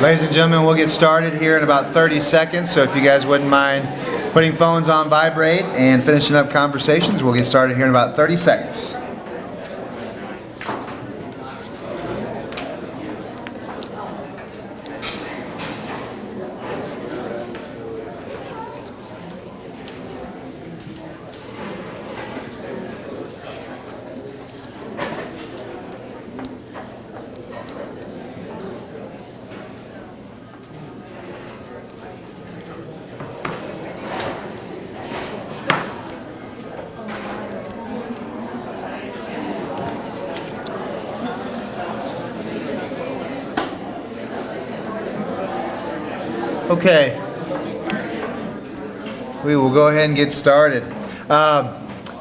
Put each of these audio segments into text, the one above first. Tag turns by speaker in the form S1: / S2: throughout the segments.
S1: Ladies and gentlemen, we'll get started here in about 30 seconds, so if you guys wouldn't mind putting phones on vibrate and finishing up conversations, we'll get started here in about 30 seconds. Okay, we will go ahead and get started.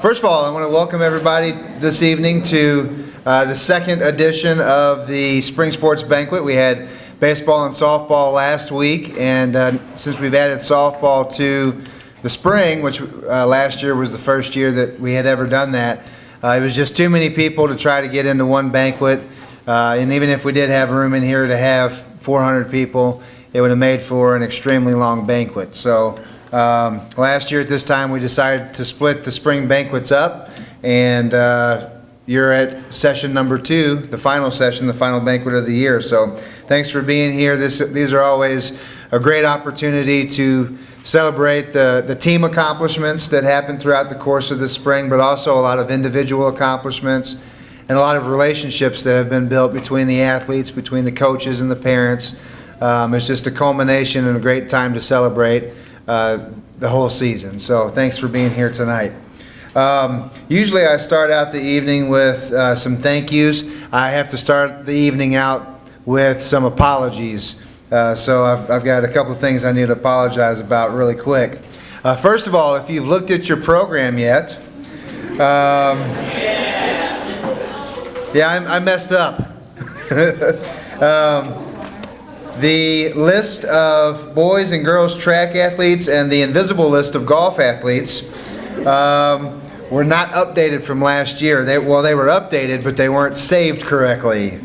S1: First of all, I want to welcome everybody this evening to the second edition of the Spring Sports Banquet. We had baseball and softball last week, and since we've added softball to the spring, which last year was the first year that we had ever done that, it was just too many people to try to get into one banquet, and even if we did have room in here to have 400 people, it would have made for an extremely long banquet. So last year at this time we decided to split the spring banquets up, and you're at session number 2, the final session, the final banquet of the year. So thanks for being here. These are always a great opportunity to celebrate the team accomplishments that happen throughout the course of the spring, but also a lot of individual accomplishments and a lot of relationships that have been built between the athletes, between the coaches and the parents. It's just a culmination and a great time to celebrate the whole season. So thanks for being here tonight. Usually I start out the evening with some thank yous. I have to start the evening out with some apologies. So I've got a couple of things I need to apologize about really quick. First of all, if you've looked at your program yet, yeah, I messed up. The list of boys and girls track athletes and the invisible list of golf athletes were not updated from last year. They were updated, but they weren't saved correctly.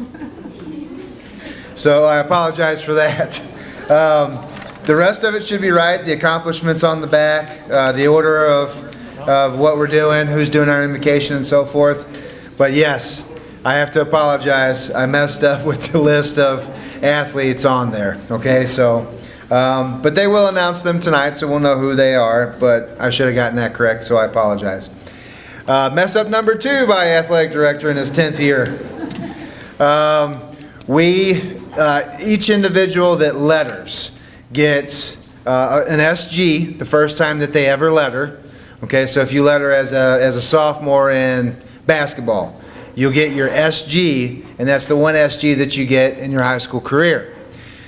S1: So I apologize for that. The rest of it should be right. The accomplishments on the back, the order of what we're doing, who's doing our invocation and so forth. But yes, I have to apologize. I messed up with the list of athletes on there. Okay, so but they will announce them tonight, so we'll know who they are, but I should have gotten that correct, so I apologize. Mess up number 2 by athletic director in his 10th year. Each individual that letters gets an SG the first time that they ever letter. Okay, so if you letter as a sophomore in basketball, you'll get your SG, and that's the one SG that you get in your high school career.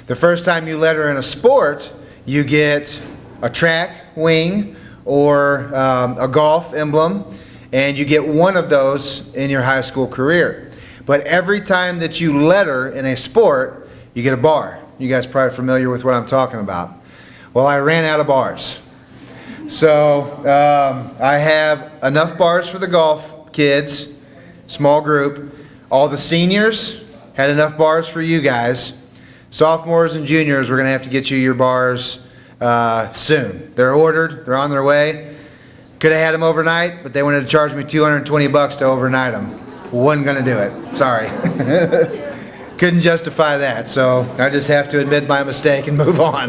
S1: The first time you letter in a sport, you get a track wing or a golf emblem, and you get one of those in your high school career. But every time that you letter in a sport, you get a bar. You guys are probably familiar with what I'm talking about. Well, I ran out of bars. So I have enough bars for the golf kids, small group. All the seniors had enough bars for you guys. Sophomores and juniors, we're going to have to get you your bars soon. They're ordered. They're on their way. Could have had them overnight, but they wanted to charge me $220 to overnight them. Wasn't going to do it. Sorry. Couldn't justify that, so I just have to admit my mistake and move on.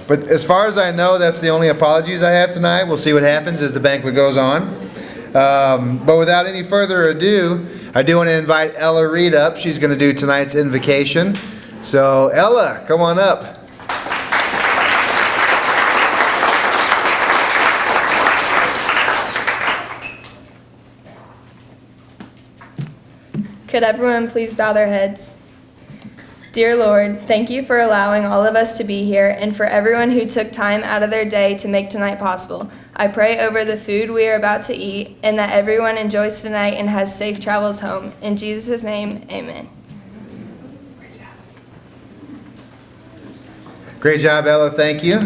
S1: But as far as I know, that's the only apologies I have tonight. We'll see what happens as the banquet goes on. But without any further ado, I do want to invite Ella Reed up. She's going to do tonight's invocation. So Ella, come on up.
S2: Could everyone please bow their heads? Dear Lord, thank you for allowing all of us to be here and for everyone who took time out of their day to make tonight possible. I pray over the food we are about to eat and that everyone enjoys tonight and has safe travels home. In Jesus' name, amen.
S1: Great job, Ella. Thank you.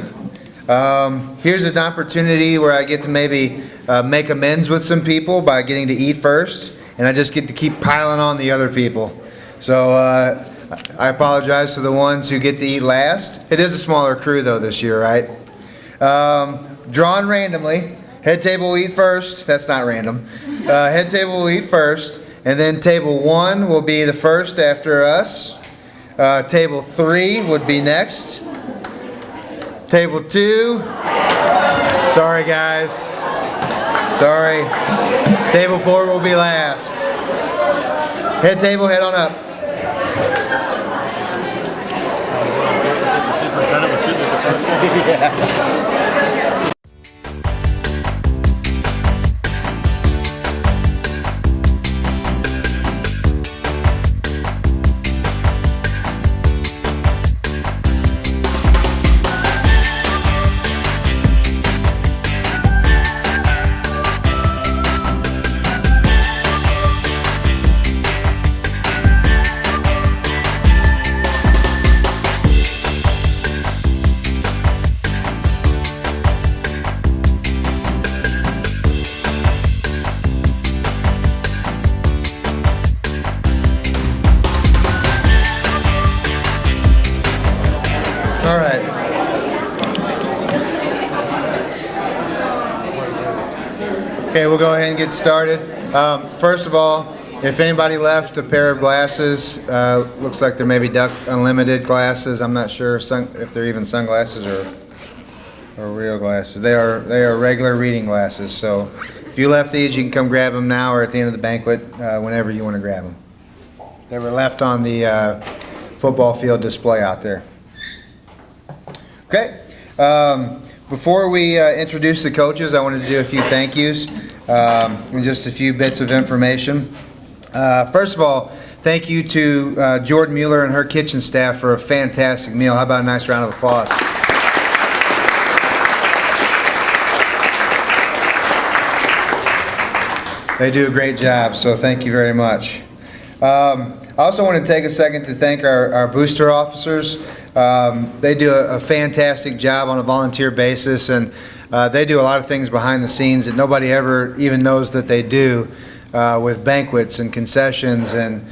S1: Here's an opportunity where I get to maybe make amends with some people by getting to eat first, and I just get to keep piling on the other people. So I apologize to the ones who get to eat last. It is a smaller crew though this year, right? Drawn randomly. Head table will eat first. That's not random. Head table will eat first, and then table 1 will be the first after us. Table 3 would be next. Table 2. Sorry guys. Sorry. Table 4 will be last. Head table, head on up. Yeah. All right. Okay, we'll go ahead and get started. First of all, if anybody left a pair of glasses, looks like there may be Duck Unlimited glasses. I'm not sure if they're even sunglasses or real glasses. They are regular reading glasses. So if you left these, you can come grab them now or at the end of the banquet, whenever you want to grab them. They were left on the football field display out there. Okay, before we introduce the coaches, I wanted to do a few thank yous and just a few bits of information. First of all, thank you to Jordan Mueller and her kitchen staff for a fantastic meal. How about a nice round of applause? They do a great job, so thank you very much. I also want to take a second to thank our booster officers. They do a fantastic job on a volunteer basis, and they do a lot of things behind the scenes that nobody ever even knows that they do, with banquets and concessions and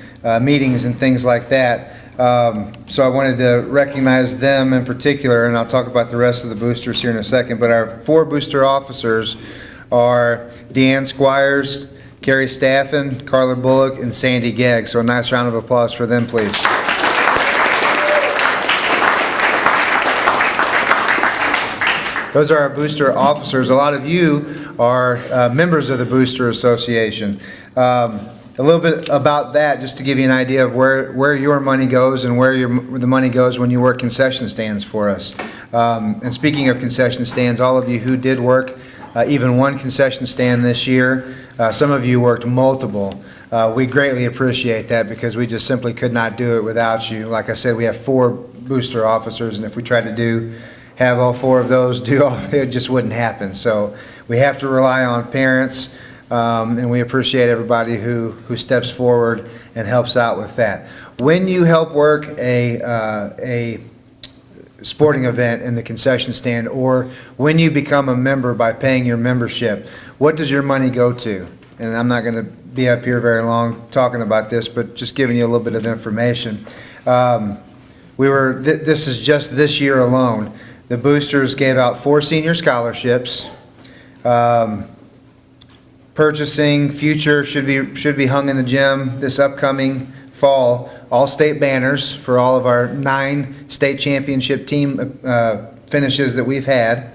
S1: meetings and things like that. So I wanted to recognize them in particular, and I'll talk about the rest of the boosters here in a second. But our 4 booster officers are Deanne Squires, Carrie Staffen, Carla Bullock, and Sandy Gegg. So a nice round of applause for them, please. Those are our booster officers. A lot of you are members of the Booster Association. A little bit about that, just to give you an idea of where your money goes and where the money goes when you work concession stands for us. And speaking of concession stands, all of you who did work even one concession stand this year, some of you worked multiple. We greatly appreciate that because we just simply could not do it without you. Like I said, we have 4 booster officers, and if we tried to have all 4 of those it just wouldn't happen. So we have to rely on parents, and we appreciate everybody who steps forward and helps out with that. When you help work a sporting event in the concession stand, or when you become a member by paying your membership, what does your money go to? And I'm not going to be up here very long talking about this, but just giving you a little bit of information. This is just this year alone. The boosters gave out 4 senior scholarships. Purchasing future should be hung in the gym this upcoming fall. All state banners for all of our 9 state championship team finishes that we've had.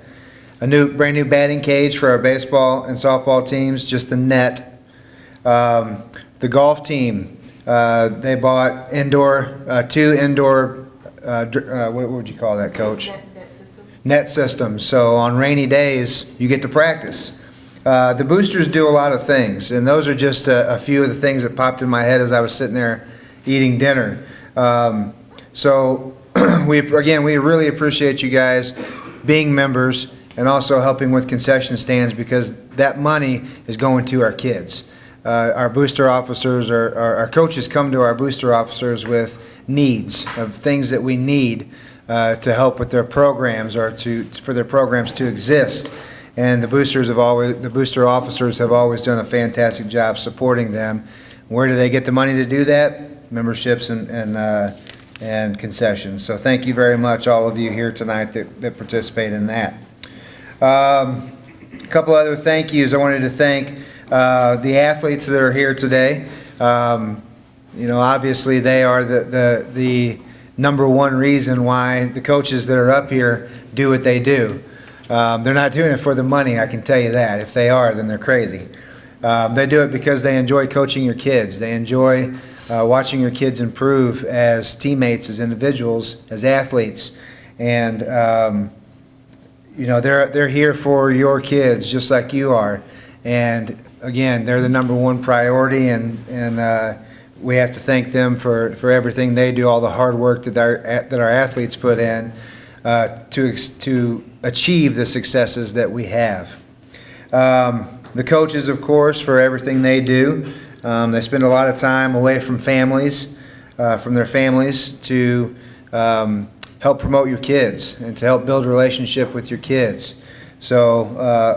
S1: A brand new batting cage for our baseball and softball teams, just the net. The golf team, they bought 2 indoor, what would you call that, Coach? Net systems. So on rainy days, you get to practice. The boosters do a lot of things, and those are just a few of the things that popped in my head as I was sitting there eating dinner. So we really appreciate you guys being members and also helping with concession stands, because that money is going to our kids. Our booster officers, our coaches come to our booster officers with needs of things that we need to help with their programs, or for their programs to exist. And the booster officers have always done a fantastic job supporting them. Where do they get the money to do that? Memberships and and concessions. So thank you very much, all of you here tonight that participate in that. A couple other thank yous. I wanted to thank the athletes that are here today. You know, obviously they are the number one reason why the coaches that are up here do what they do. They're not doing it for the money, I can tell you that. If they are, then they're crazy. They do it because they enjoy coaching your kids. They enjoy watching your kids improve as teammates, as individuals, as athletes. And you know, they're here for your kids just like you are. And again, they're the number one priority, and we have to thank them for everything they do, all the hard work that our athletes put in to achieve the successes that we have. The coaches, of course, for everything they do. They spend a lot of time away from families, from their families, to help promote your kids and to help build a relationship with your kids. So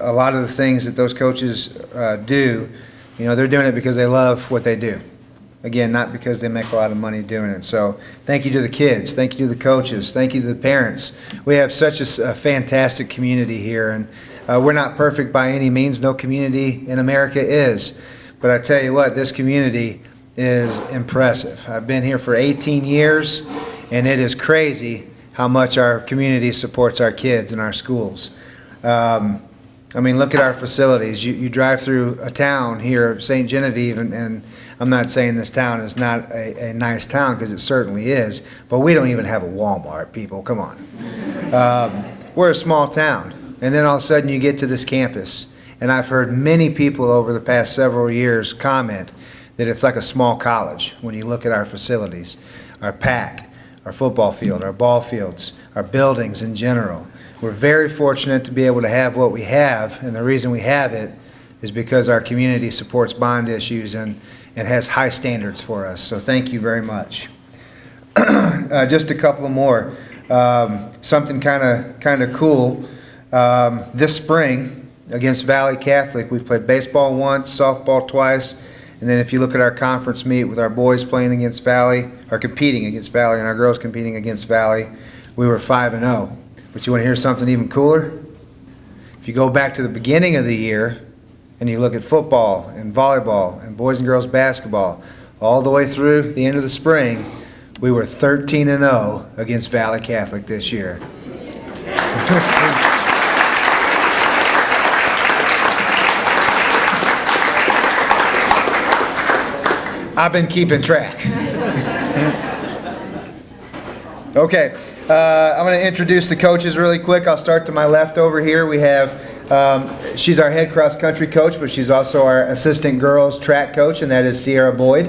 S1: a lot of the things that those coaches do, you know, they're doing it because they love what they do. Again, not because they make a lot of money doing it. So thank you to the kids. Thank you to the coaches. Thank you to the parents. We have such a fantastic community here, and we're not perfect by any means. No community in America is. But I tell you what, this community is impressive. I've been here for 18 years, and it is crazy how much our community supports our kids and our schools. I mean, look at our facilities. You drive through a town here, St. Genevieve, and I'm not saying this town is not a nice town, because it certainly is, but we don't even have a Walmart, people. Come on. We're a small town, and then all of a sudden you get to this campus, and I've heard many people over the past several years comment that it's like a small college when you look at our facilities, our PAC, our football field, our ball fields, our buildings in general. We're very fortunate to be able to have what we have, and the reason we have it is because our community supports bond issues and has high standards for us. So thank you very much. Just a couple more. Something kind of cool. This spring against Valley Catholic, we played baseball once, softball twice, and then if you look at our conference meet with our boys playing against Valley, or competing against Valley, and our girls competing against Valley, we were 5-0. But you want to hear something even cooler? If you go back to the beginning of the year and you look at football and volleyball and boys and girls basketball, all the way through the end of the spring, we were 13-0 against Valley Catholic this year. I've been keeping track. Okay, I'm going to introduce the coaches really quick. I'll start to my left over here. We have, she's our head cross country coach, but she's also our assistant girls track coach, and that is Sierra Boyd.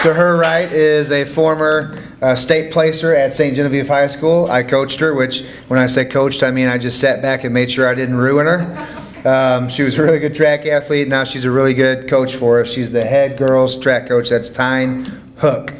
S1: To her right is a former state placer at St. Genevieve High School. I coached her, which when I say coached, I mean I just sat back and made sure I didn't ruin her. She was a really good track athlete. Now she's a really good coach for us. She's the head girls track coach. That's Tyne Hook.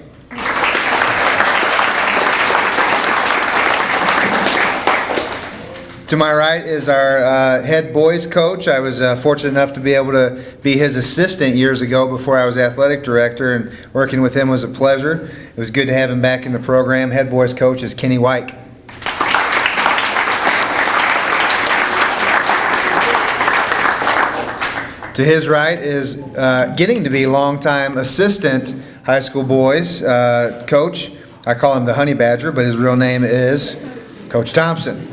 S1: To my right is our head boys coach. I was fortunate enough to be able to be his assistant years ago before I was athletic director, and working with him was a pleasure. It was good to have him back in the program. Head boys coach is Kenny Wyke. To his right is getting to be longtime assistant high school boys coach. I call him the Honey Badger, but his real name is Coach Thompson.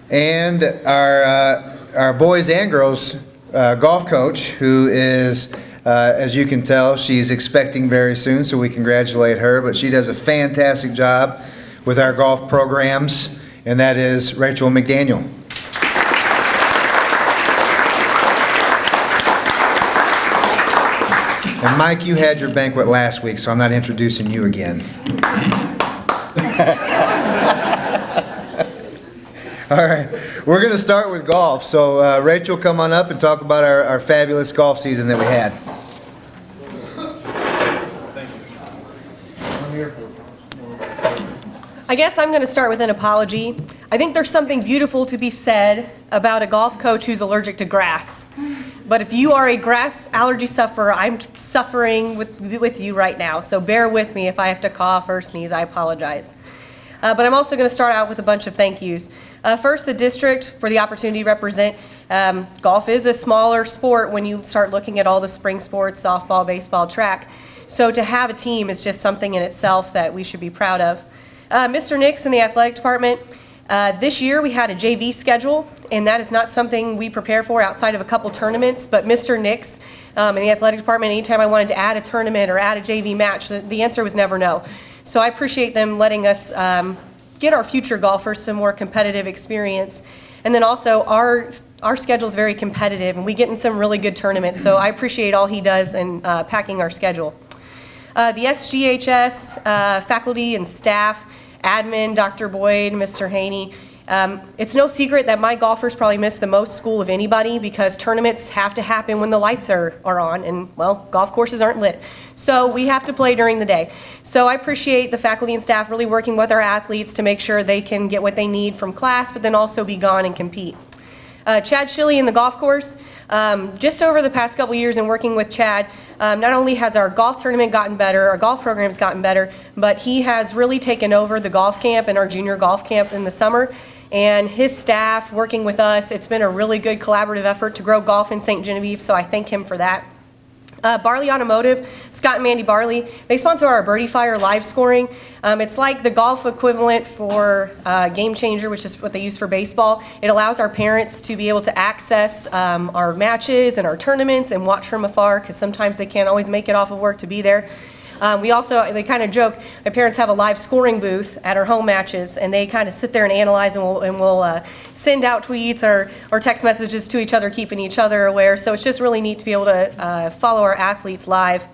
S1: And our boys and girls golf coach, who is, as you can tell, she's expecting very soon, so we congratulate her. But she does a fantastic job with our golf programs, and that is Rachel McDaniel. And Mike, you had your banquet last week, so I'm not introducing you again. All right, we're going to start with golf. So Rachel, come on up and talk about our fabulous golf season that we had.
S3: I I guess I'm going to start with an apology. I think there's something beautiful to be said about a golf coach who's allergic to grass. But if you are a grass allergy sufferer, I'm suffering with you right now. So bear with me if I have to cough or sneeze. I apologize. But I'm also going to start out with a bunch of thank yous. First, the district for the opportunity to represent. Golf is a smaller sport when you start looking at all the spring sports, softball, baseball, track. So to have a team is just something in itself that we should be proud of. Mr. Nix in the athletic department, this year we had a JV schedule, and that is not something we prepare for outside of a couple tournaments, but Mr. Nix in the athletic department, anytime I wanted to add a tournament or add a JV match, the answer was never no. So I appreciate them letting us get our future golfers some more competitive experience. And then also our schedule is very competitive, and we get in some really good tournaments, so I appreciate all he does in packing our schedule. The SGHS faculty and staff, admin, Dr. Boyd, Mr. Haney. It's no secret that my golfers probably miss the most school of anybody because tournaments have to happen when the lights are on, and, well, golf courses aren't lit. So we have to play during the day. So I appreciate the faculty and staff really working with our athletes to make sure they can get what they need from class, but then also be gone and compete. Chad Shilley in the golf course. Just over the past couple years in working with Chad, not only has our golf tournament gotten better, our golf program's gotten better, but he has really taken over the golf camp and our junior golf camp in the summer. And his staff working with us, it's been a really good collaborative effort to grow golf in St. Genevieve, so I thank him for that. Barley Automotive, Scott and Mandy Barley, they sponsor our Birdie Fire live scoring. It's like the golf equivalent for Game Changer, which is what they use for baseball. It allows our parents to be able to access our matches and our tournaments and watch from afar because sometimes they can't always make it off of work to be there. They kind of joke, my parents have a live scoring booth at our home matches, and they kind of sit there and analyze, and we'll send out tweets or text messages to each other, keeping each other aware. So it's just really neat to be able to follow our athletes live.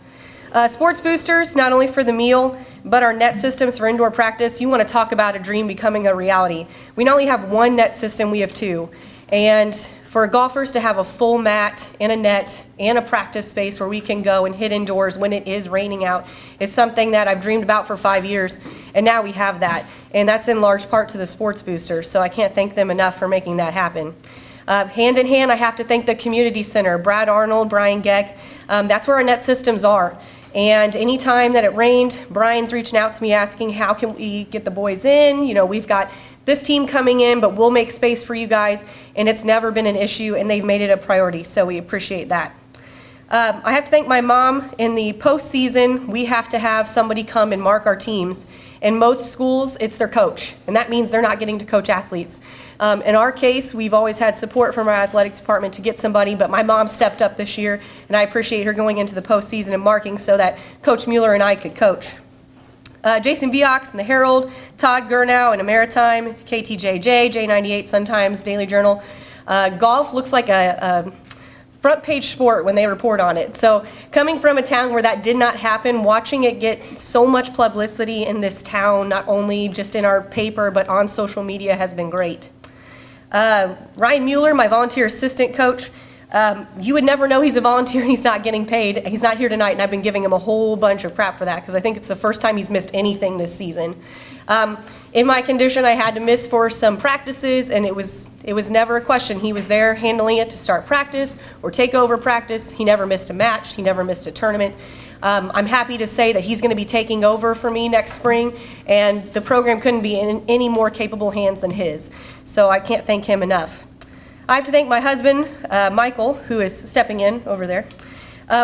S3: Sports boosters, not only for the meal, but our net systems for indoor practice. You want to talk about a dream becoming a reality. We not only have one net system, we have two. And for golfers to have a full mat and a net and a practice space where we can go and hit indoors when it is raining out is something that I've dreamed about for 5 years, and now we have that. And that's in large part to the sports boosters, so I can't thank them enough for making that happen. Hand in hand, I have to thank the community center, Brad Arnold, Brian Geck. That's where our net systems are. And anytime that it rained, Brian's reaching out to me asking, how can we get the boys in? You know, we've got this team coming in, but we'll make space for you guys, and it's never been an issue, and they've made it a priority, so we appreciate that. I have to thank my mom. In the postseason, we have to have somebody come and mark our teams. In most schools, it's their coach, and that means they're not getting to coach athletes. In our case, we've always had support from our athletic department to get somebody, but my mom stepped up this year, and I appreciate her going into the postseason and marking so that Coach Mueller and I could coach. Jason Viox in the Herald, Todd Gurnow in a Maritime, KTJJ, J98 Sun-Times, Daily Journal. Golf looks like a front page sport when they report on it. So coming from a town where that did not happen, watching it get so much publicity in this town, not only just in our paper but on social media, has been great. Ryan Mueller, my volunteer assistant coach, you would never know he's a volunteer and he's not getting paid. He's not here tonight, and I've been giving him a whole bunch of crap for that because I think it's the first time he's missed anything this season. In my condition, I had to miss for some practices, and it was never a question. He was there handling it to start practice or take over practice. He never missed a match. He never missed a tournament. I'm happy to say that he's going to be taking over for me next spring, and the program couldn't be in any more capable hands than his. So I can't thank him enough. I have to thank my husband, Michael, who is stepping in over there.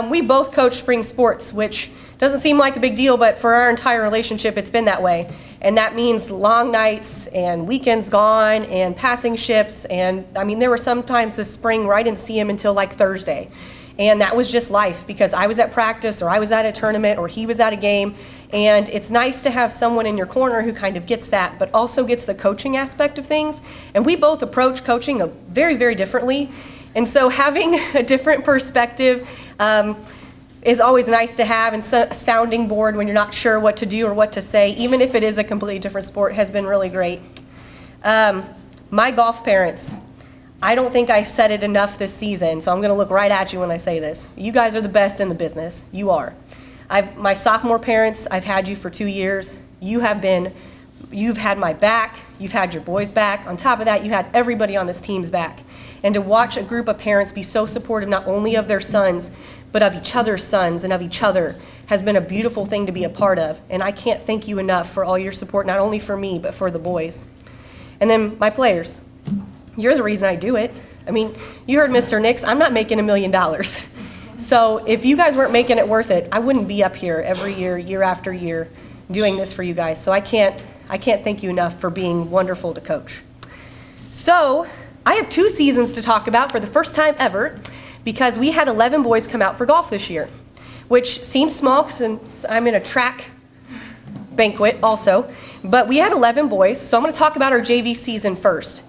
S3: We both coach spring sports, which doesn't seem like a big deal, but for our entire relationship, it's been that way. And that means long nights and weekends gone and passing ships. And I mean, there were some times this spring where I didn't see him until like Thursday. And that was just life because I was at practice or I was at a tournament or he was at a game. And it's nice to have someone in your corner who kind of gets that, but also gets the coaching aspect of things. And we both approach coaching very, very differently. And so having a different perspective is always nice to have, and a sounding board when you're not sure what to do or what to say, even if it is a completely different sport, has been really great. My golf parents, I don't think I said it enough this season, so I'm going to look right at you when I say this. You guys are the best in the business. You are. My sophomore parents, I've had you for 2 years. You have been You've had my back, you've had your boys' back. On top of that, you had everybody on this team's back. And to watch a group of parents be so supportive not only of their sons, but of each other's sons and of each other has been a beautiful thing to be a part of. And I can't thank you enough for all your support, not only for me, but for the boys. And then my players. You're the reason I do it. I mean, you heard Mr. Nix, I'm not making $1 million. So if you guys weren't making it worth it, I wouldn't be up here every year, year after year, doing this for you guys. So I can't thank you enough for being wonderful to coach. So I have 2 seasons to talk about for the first time ever, because we had 11 boys come out for golf this year, which seems small since I'm in a track banquet also, but we had 11 boys. So I'm going to talk about our JV season first.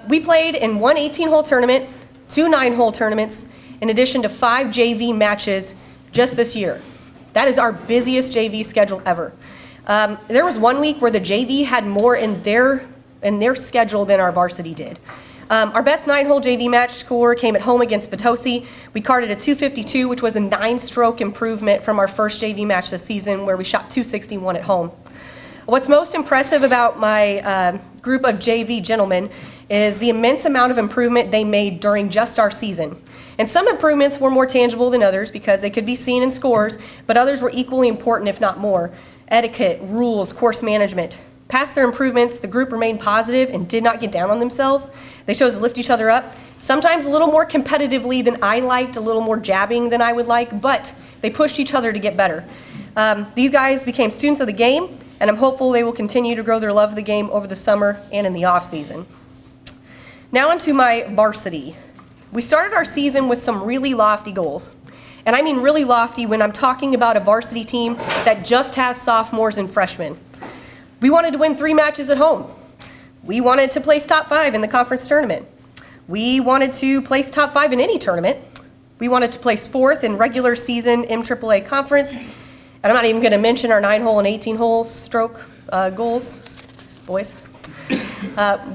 S3: We played in 1 18-hole tournament, 2 9-hole tournaments, in addition to 5 JV matches just this year. That is our busiest JV schedule ever. There was 1 week where the JV had more in their schedule than our varsity did. Our best 9-hole JV match score came at home against Potosi. We carded a 252, which was a 9-stroke improvement from our first JV match this season, where we shot 261 at home. What's most impressive about my group of JV gentlemen is the immense amount of improvement they made during just our season. And some improvements were more tangible than others because they could be seen in scores, but others were equally important, if not more. Etiquette, rules, course management. Past their improvements, the group remained positive and did not get down on themselves. They chose to lift each other up, sometimes a little more competitively than I liked, a little more jabbing than I would like, but they pushed each other to get better. These guys became students of the game, and I'm hopeful they will continue to grow their love of the game over the summer and in the off season. Now onto my varsity. We started our season with some really lofty goals. And I mean really lofty when I'm talking about a varsity team that just has sophomores and freshmen. We wanted to win 3 matches at home. We wanted to place top 5 in the conference tournament. We wanted to place top 5 in any tournament. We wanted to place 4th in regular season MAAA conference. And I'm not even going to mention our 9-hole and 18-hole stroke goals, boys.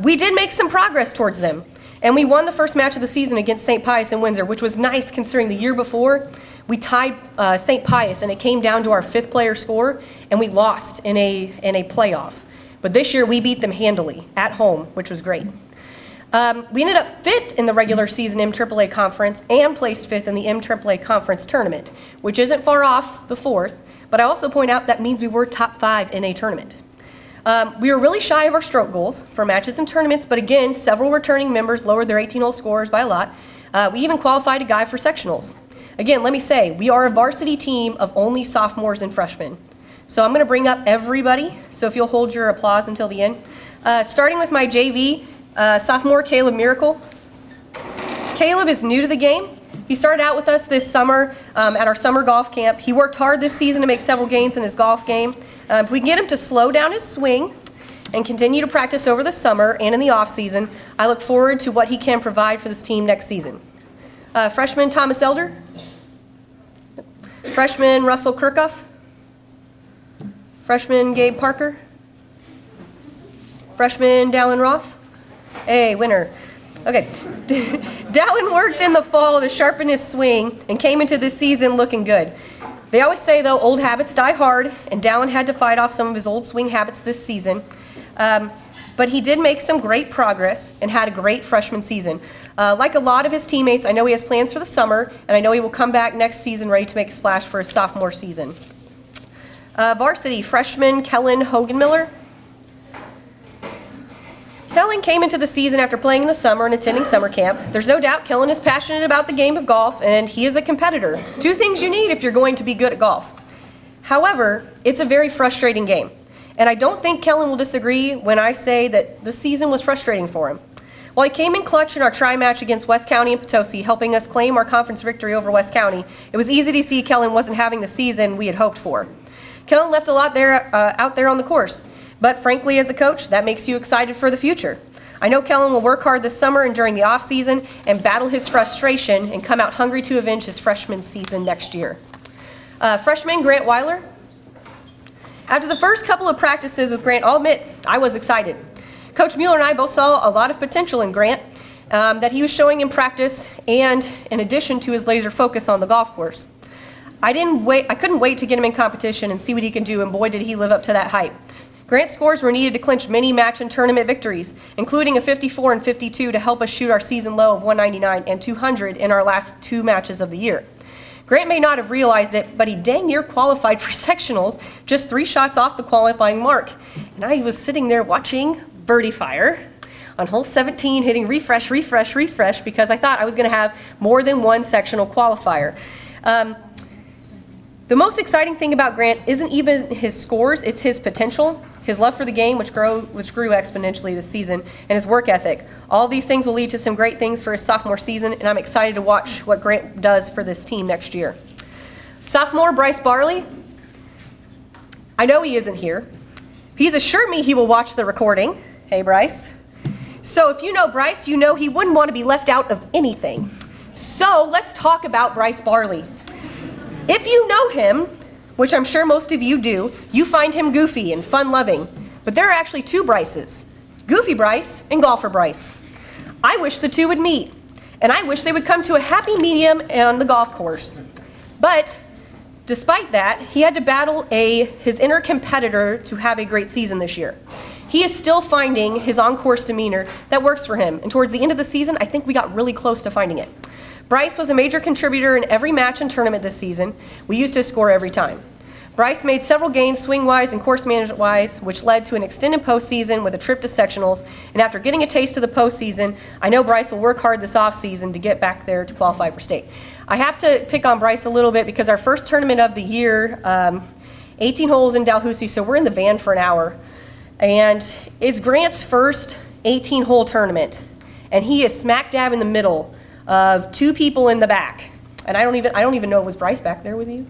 S3: We did make some progress towards them. And we won the first match of the season against St. Pius in Windsor, which was nice considering the year before we tied St. Pius, and it came down to our 5th player score, and we lost in a playoff. But this year we beat them handily at home, which was great. We ended up 5th in the regular season MAAA conference and placed 5th in the MAAA conference tournament, which isn't far off the 4th, but I also point out that means we were top 5 in a tournament. We were really shy of our stroke goals for matches and tournaments, but again, several returning members lowered their 18-hole scores by a lot. We even qualified a guy for sectionals. Again, let me say, we are a varsity team of only sophomores and freshmen. So I'm going to bring up everybody, so if you'll hold your applause until the end. Starting with my JV, sophomore Caleb Miracle. Caleb is new to the game. He started out with us this summer at our summer golf camp. He worked hard this season to make several gains in his golf game. If we can get him to slow down his swing and continue to practice over the summer and in the off season, I look forward to what he can provide for this team next season. Freshman Thomas Elder. Freshman Russell Kirkhoff. Freshman Gabe Parker. Freshman Dallin Roth. Hey, winner. Okay. Dallin worked in the fall to sharpen his swing and came into this season looking good. They always say, though, old habits die hard, and Dallin had to fight off some of his old swing habits this season. But he did make some great progress and had a great freshman season. Like a lot of his teammates, I know he has plans for the summer, and I know he will come back next season ready to make a splash for his sophomore season. Varsity, freshman Kellen Hogan-Miller. Kellen came into the season after playing in the summer and attending summer camp. There's no doubt Kellen is passionate about the game of golf, and he is a competitor. 2 things you need if you're going to be good at golf. However, it's a very frustrating game. And I don't think Kellen will disagree when I say that the season was frustrating for him. While he came in clutch in our tri-match against West County and Potosi, helping us claim our conference victory over West County, it was easy to see Kellen wasn't having the season we had hoped for. Kellen left a lot out there on the course, but frankly, as a coach, that makes you excited for the future. I know Kellen will work hard this summer and during the off-season and battle his frustration and come out hungry to avenge his freshman season next year. Freshman Grant Weiler. After the first couple of practices with Grant, I'll admit, I was excited. Coach Mueller and I both saw a lot of potential in Grant that he was showing in practice and in addition to his laser focus on the golf course. I couldn't wait to get him in competition and see what he can do, and boy, did he live up to that hype. Grant's scores were needed to clinch many match and tournament victories, including a 54 and 52 to help us shoot our season low of 199 and 200 in our last 2 matches of the year. Grant may not have realized it, but he dang near qualified for sectionals, just 3 shots off the qualifying mark. And I was sitting there watching birdie fire on hole 17, hitting refresh, refresh, refresh, because I thought I was going to have more than one sectional qualifier. The most exciting thing about Grant isn't even his scores, it's his potential, his love for the game, which grew exponentially this season, and his work ethic. All these things will lead to some great things for his sophomore season, and I'm excited to watch what Grant does for this team next year. Sophomore Bryce Barley, I know he isn't here. He's assured me he will watch the recording. Hey, Bryce. So if you know Bryce, you know he wouldn't want to be left out of anything. So let's talk about Bryce Barley. If you know him, which I'm sure most of you do, you find him goofy and fun-loving. But there are actually 2 Bryces, Goofy Bryce and Golfer Bryce. I wish the 2 would meet, and I wish they would come to a happy medium on the golf course. But despite that, he had to battle his inner competitor to have a great season this year. He is still finding his on-course demeanor that works for him, and towards the end of the season, I think we got really close to finding it. Bryce was a major contributor in every match and tournament this season. We used his score every time. Bryce made several gains swing-wise and course management-wise, which led to an extended postseason with a trip to sectionals. And after getting a taste of the postseason, I know Bryce will work hard this offseason to get back there to qualify for state. I have to pick on Bryce a little bit because our first tournament of the year, 18 holes in Dalhousie, so we're in the van for an hour. And it's Grant's first 18-hole tournament. And he is smack dab in the middle of 2 people in the back. And I don't even know, was Bryce back there with you?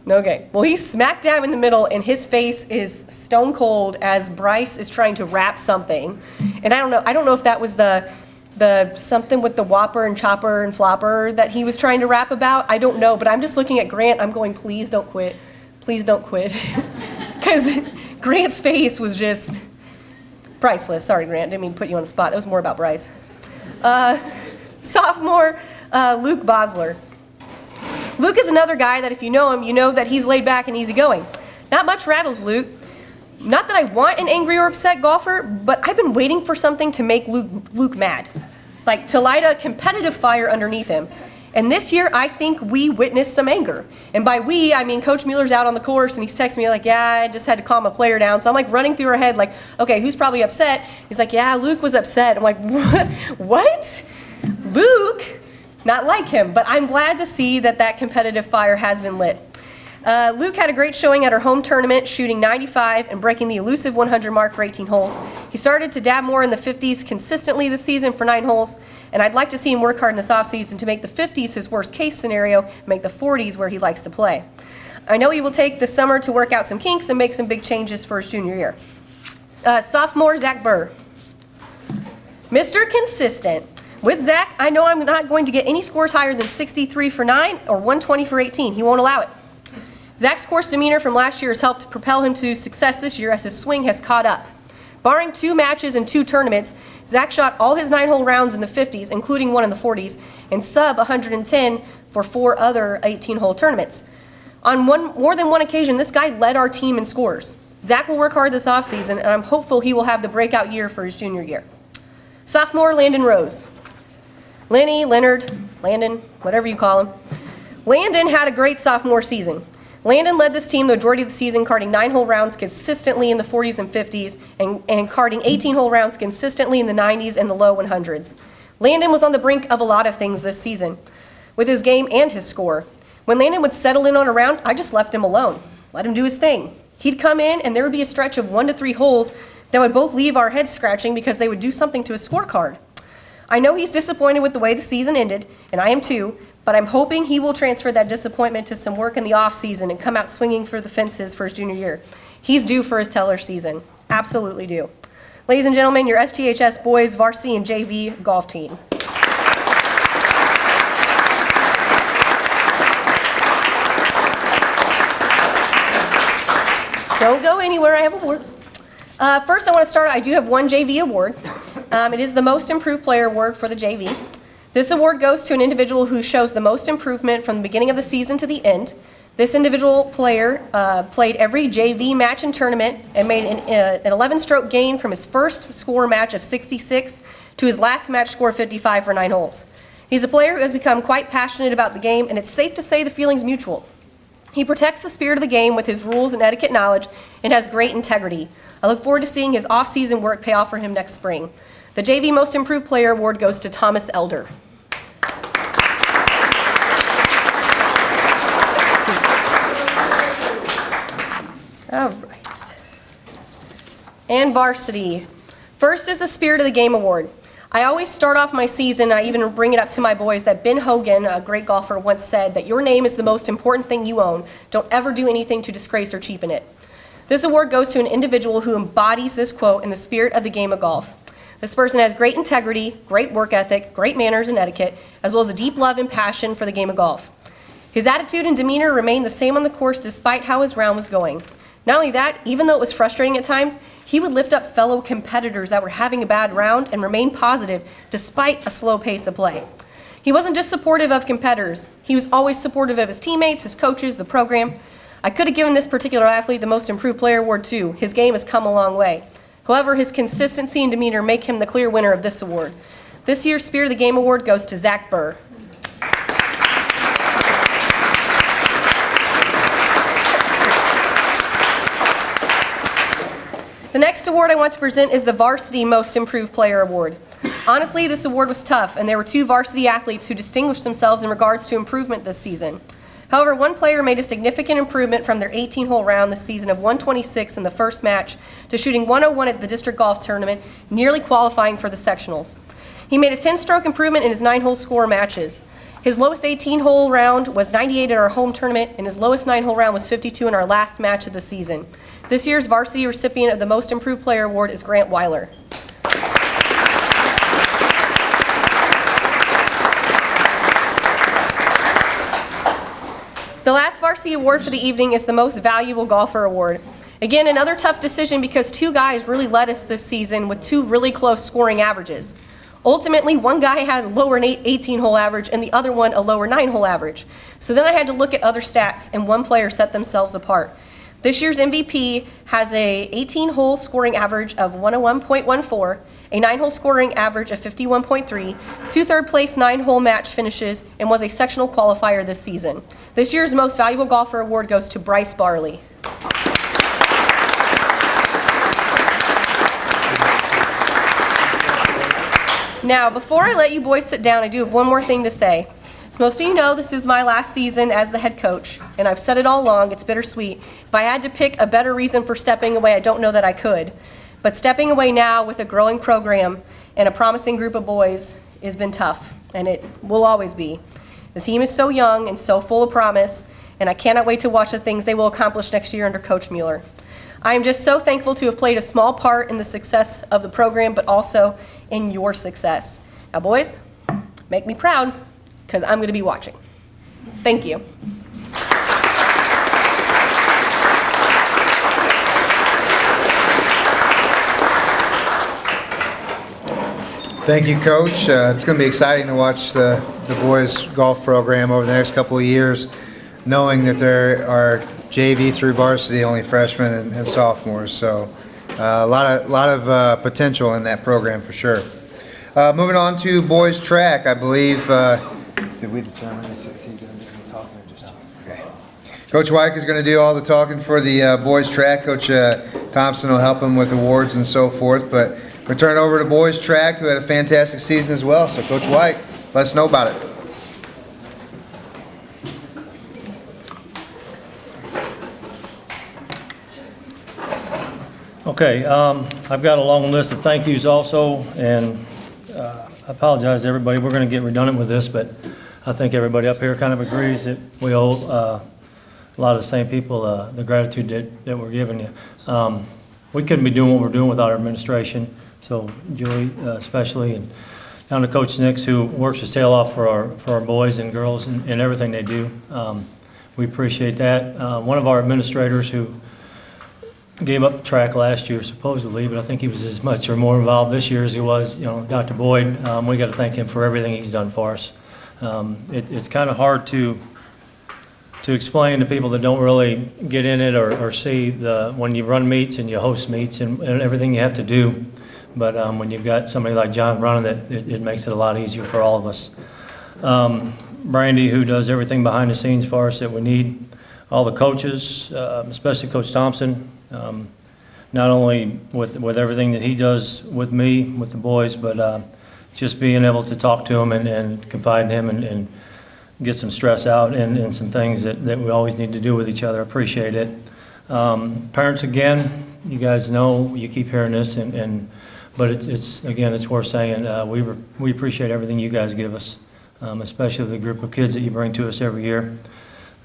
S3: Okay, well, he's smack dab in the middle, and his face is stone cold as Bryce is trying to wrap something. And I don't know if that was the something with the whopper and chopper and flopper that he was trying to rap about. I don't know, but I'm just looking at Grant. I'm going, please don't quit. Please don't quit. Because Grant's face was just priceless. Sorry, Grant, didn't mean to put you on the spot. That was more about Bryce. Sophomore Luke Bosler. Luke is another guy that if you know him, you know that he's laid back and easygoing. Not much rattles Luke. Not that I want an angry or upset golfer, but I've been waiting for something to make Luke mad. Like to light a competitive fire underneath him. And this year, I think we witnessed some anger. And by we, I mean Coach Mueller's out on the course and he's texting me like, yeah, I just had to calm a player down. So I'm like running through her head like, okay, who's probably upset? He's like, yeah, Luke was upset. I'm like, what? Luke? Not like him, but I'm glad to see that competitive fire has been lit. Luke had a great showing at our home tournament, shooting 95 and breaking the elusive 100 mark for 18 holes. He started to dab more in the 50s consistently this season for 9 holes, and I'd like to see him work hard in this offseason to make the 50s his worst case scenario and make the 40s where he likes to play. I know he will take the summer to work out some kinks and make some big changes for his junior year. Sophomore Zach Burr. Mr. Consistent. With Zach, I know I'm not going to get any scores higher than 63 for 9 or 120 for 18. He won't allow it. Zach's course demeanor from last year has helped propel him to success this year as his swing has caught up. Barring 2 matches and 2 tournaments, Zach shot all his 9-hole rounds in the 50s, including one in the 40s, and sub 110 for 4 other 18-hole tournaments. On more than one occasion, this guy led our team in scores. Zach will work hard this offseason, and I'm hopeful he will have the breakout year for his junior year. Sophomore Landon Rose. Lenny, Leonard, Landon, whatever you call him. Landon had a great sophomore season. Landon led this team the majority of the season, carding 9-hole rounds consistently in the 40s and 50s, and carding 18-hole rounds consistently in the 90s and the low 100s. Landon was on the brink of a lot of things this season, with his game and his score. When Landon would settle in on a round, I just left him alone, let him do his thing. He'd come in, and there would be a stretch of 1 to 3 holes that would both leave our heads scratching because they would do something to his scorecard. I know he's disappointed with the way the season ended, and I am too, but I'm hoping he will transfer that disappointment to some work in the off-season and come out swinging for the fences for his junior year. He's due for his Teller season. Absolutely due. Ladies and gentlemen, your STHS boys, varsity, and JV golf team. Don't go anywhere, I have awards. First, I want to start, I do have one JV award. It is the Most Improved Player Award for the JV. This award goes to an individual who shows the most improvement from the beginning of the season to the end. This individual player played every JV match and tournament and made an 11-stroke gain from his first score match of 66 to his last match score of 55 for 9 holes. He's a player who has become quite passionate about the game, and it's safe to say the feeling's mutual. He protects the spirit of the game with his rules and etiquette knowledge and has great integrity. I look forward to seeing his off-season work pay off for him next spring. The JV Most Improved Player Award goes to Thomas Elder. All right. And varsity. First is the Spirit of the Game Award. I always start off my season, I even bring it up to my boys, that Ben Hogan, a great golfer, once said that your name is the most important thing you own. Don't ever do anything to disgrace or cheapen it. This award goes to an individual who embodies this quote in the spirit of the game of golf. This person has great integrity, great work ethic, great manners and etiquette, as well as a deep love and passion for the game of golf. His attitude and demeanor remained the same on the course despite how his round was going. Not only that, even though it was frustrating at times, he would lift up fellow competitors that were having a bad round and remain positive despite a slow pace of play. He wasn't just supportive of competitors, he was always supportive of his teammates, his coaches, the program. I could have given this particular athlete the Most Improved Player Award too. His game has come a long way. However, his consistency and demeanor make him the clear winner of this award. This year's Spirit of the Game Award goes to Zach Burr. The next award I want to present is the Varsity Most Improved Player Award. Honestly, this award was tough, and there were 2 varsity athletes who distinguished themselves in regards to improvement this season. However, one player made a significant improvement from their 18-hole round this season of 126 in the first match to shooting 101 at the district golf tournament, nearly qualifying for the sectionals. He made a 10-stroke improvement in his 9-hole score matches. His lowest 18-hole round was 98 at our home tournament, and his lowest 9-hole round was 52 in our last match of the season. This year's varsity recipient of the Most Improved Player Award is Grant Weiler. The last varsity award for the evening is the Most Valuable Golfer Award. Again, another tough decision because 2 guys really led us this season with 2 really close scoring averages. Ultimately, one guy had a lower 18-hole average and the other one a lower 9-hole average. So then I had to look at other stats, and one player set themselves apart. This year's MVP has a 18-hole scoring average of 101.14, a 9-hole scoring average of 51.3, 2 third-place 9-hole match finishes, and was a sectional qualifier this season. This year's Most Valuable Golfer Award goes to Bryce Barley. Now, before I let you boys sit down, I do have one more thing to say. As most of you know, this is my last season as the head coach, and I've said it all along, it's bittersweet. If I had to pick a better reason for stepping away, I don't know that I could. But stepping away now with a growing program and a promising group of boys has been tough, and it will always be. The team is so young and so full of promise, and I cannot wait to watch the things they will accomplish next year under Coach Mueller. I am just so thankful to have played a small part in the success of the program, but also in your success. Now, boys, make me proud, because I'm going to be watching. Thank you.
S1: Thank you, Coach. It's going to be exciting to watch the boys' golf program over the next couple of years, knowing that there are JV through varsity only freshmen and sophomores. So a lot of potential in that program for sure. Moving on to boys' track, I believe. Did we determine is he going to do the talking or just okay? Coach White is going to do all the talking for the boys' track. Coach Thompson will help him with awards and so forth. But we turn it over to boys' track, who had a fantastic season as well. So, Coach White, let us know about it.
S4: Okay, I've got a long list of thank yous also, and I apologize to everybody. We're going to get redundant with this, but I think everybody up here kind of agrees that we owe a lot of the same people the gratitude that we're giving you. We couldn't be doing what we're doing without our administration, so Julie especially, and down to Coach Nix, who works his tail off for our boys and girls and everything they do. We appreciate that. One of our administrators who gave up the track last year supposedly, but I think he was as much or more involved this year as he was, Dr. Boyd. We got to thank him for everything he's done for us. It's kind of hard to to explain to people that don't really get in it or see when you run meets and you host meets and everything you have to do. But when you've got somebody like John running it makes it a lot easier for all of us. Brandy, who does everything behind the scenes for us that we need. All the coaches, especially Coach Thompson, not only with everything that he does with me, with the boys, but just being able to talk to him and confide in him and get some stress out and some things that we always need to do with each other. Appreciate it. Parents, again, you guys know, you keep hearing this, but it's worth saying. We appreciate everything you guys give us, especially the group of kids that you bring to us every year.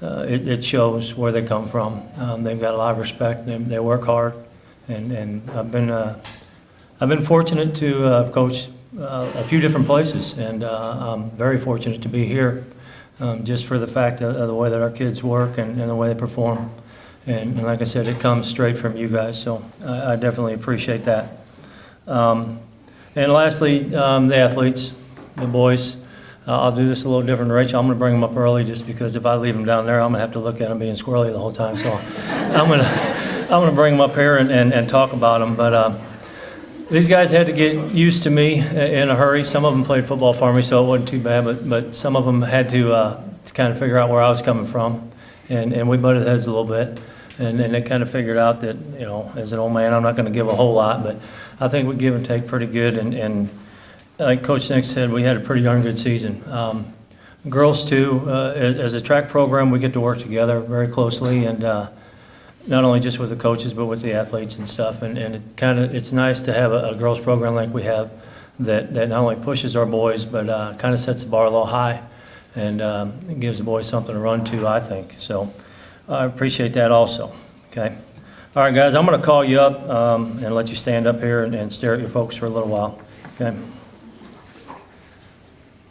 S4: It shows where they come from. They've got a lot of respect. They work hard, and I've been fortunate to coach a few different places, and I'm very fortunate to be here. Just for the fact of the way that our kids work and the way they perform. And like I said, it comes straight from you guys, so I definitely appreciate that. And lastly, the athletes, the boys. I'll do this a little different than Rachel. I'm going to bring them up early just because if I leave them down there, I'm going to have to look at them being squirrely the whole time. So I'm going to bring them up here and talk about them. But these guys had to get used to me in a hurry. Some of them played football for me, so it wasn't too bad. But some of them had to kind of figure out where I was coming from, and we butted heads a little bit. And they kind of figured out that, as an old man, I'm not going to give a whole lot, but I think we give and take pretty good. And like Coach Nick said, we had a pretty darn good season. Girls too, as a track program, we get to work together very closely, and not only just with the coaches, but with the athletes and stuff. And it's nice to have a girls program like we have that not only pushes our boys, but kind of sets the bar a little high and it gives the boys something to run to, I think. So I appreciate that also. Okay. All right, guys, I'm going to call you up and let you stand up here and stare at your folks for a little while. Okay.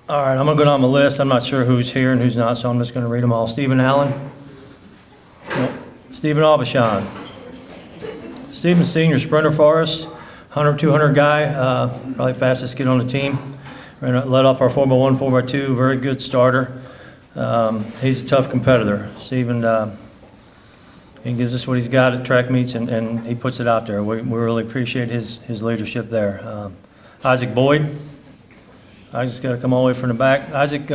S4: All right, I'm going to go down the list. I'm not sure who's here and who's not, so I'm just going to read them all. Stephen Allen. Nope. Stephen Aubuchon. Stephen, senior sprinter for us, 100, 200 guy, probably fastest kid on the team. Led off our 4x1, 4x2, very good starter. He's a tough competitor. Stephen, he gives us what he's got at track meets, and he puts it out there. We really appreciate his leadership there. Isaac Boyd. Isaac's got to come all the way from the back. Isaac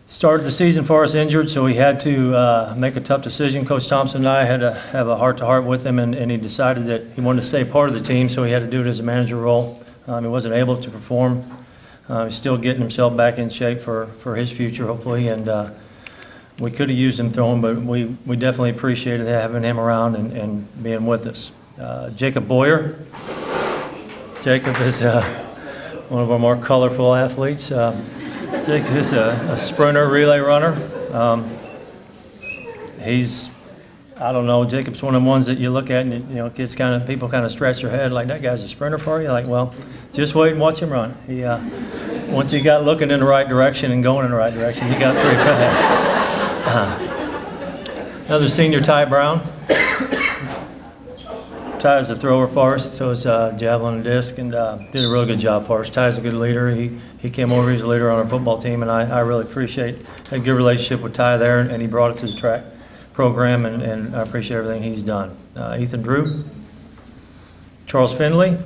S4: started the season for us injured, so he had to make a tough decision. Coach Thompson and I had to have a heart-to-heart with him, and he decided that he wanted to stay part of the team, so he had to do it as a manager role. He wasn't able to perform. He's still getting himself back in shape for his future, hopefully, and we could have used him throwing, but we definitely appreciated having him around and being with us. Jacob Boyer. Jacob is one of our more colorful athletes. Jacob is a sprinter, relay runner. I don't know, Jacob's one of the ones that you look at and people kind of scratch their head like, that guy's a sprinter for you? Like, well, just wait and watch him run. Once he got looking in the right direction and going in the right direction, he got pretty fast. Another senior, Ty Brown. Ty is a thrower for us, so is javelin and disc, and did a really good job for us. Ty's a good leader. He came over, he's a leader on our football team, and I really had a good relationship with Ty there, and he brought it to the track program, and I appreciate everything he's done. Ethan Drew. Charles Finley.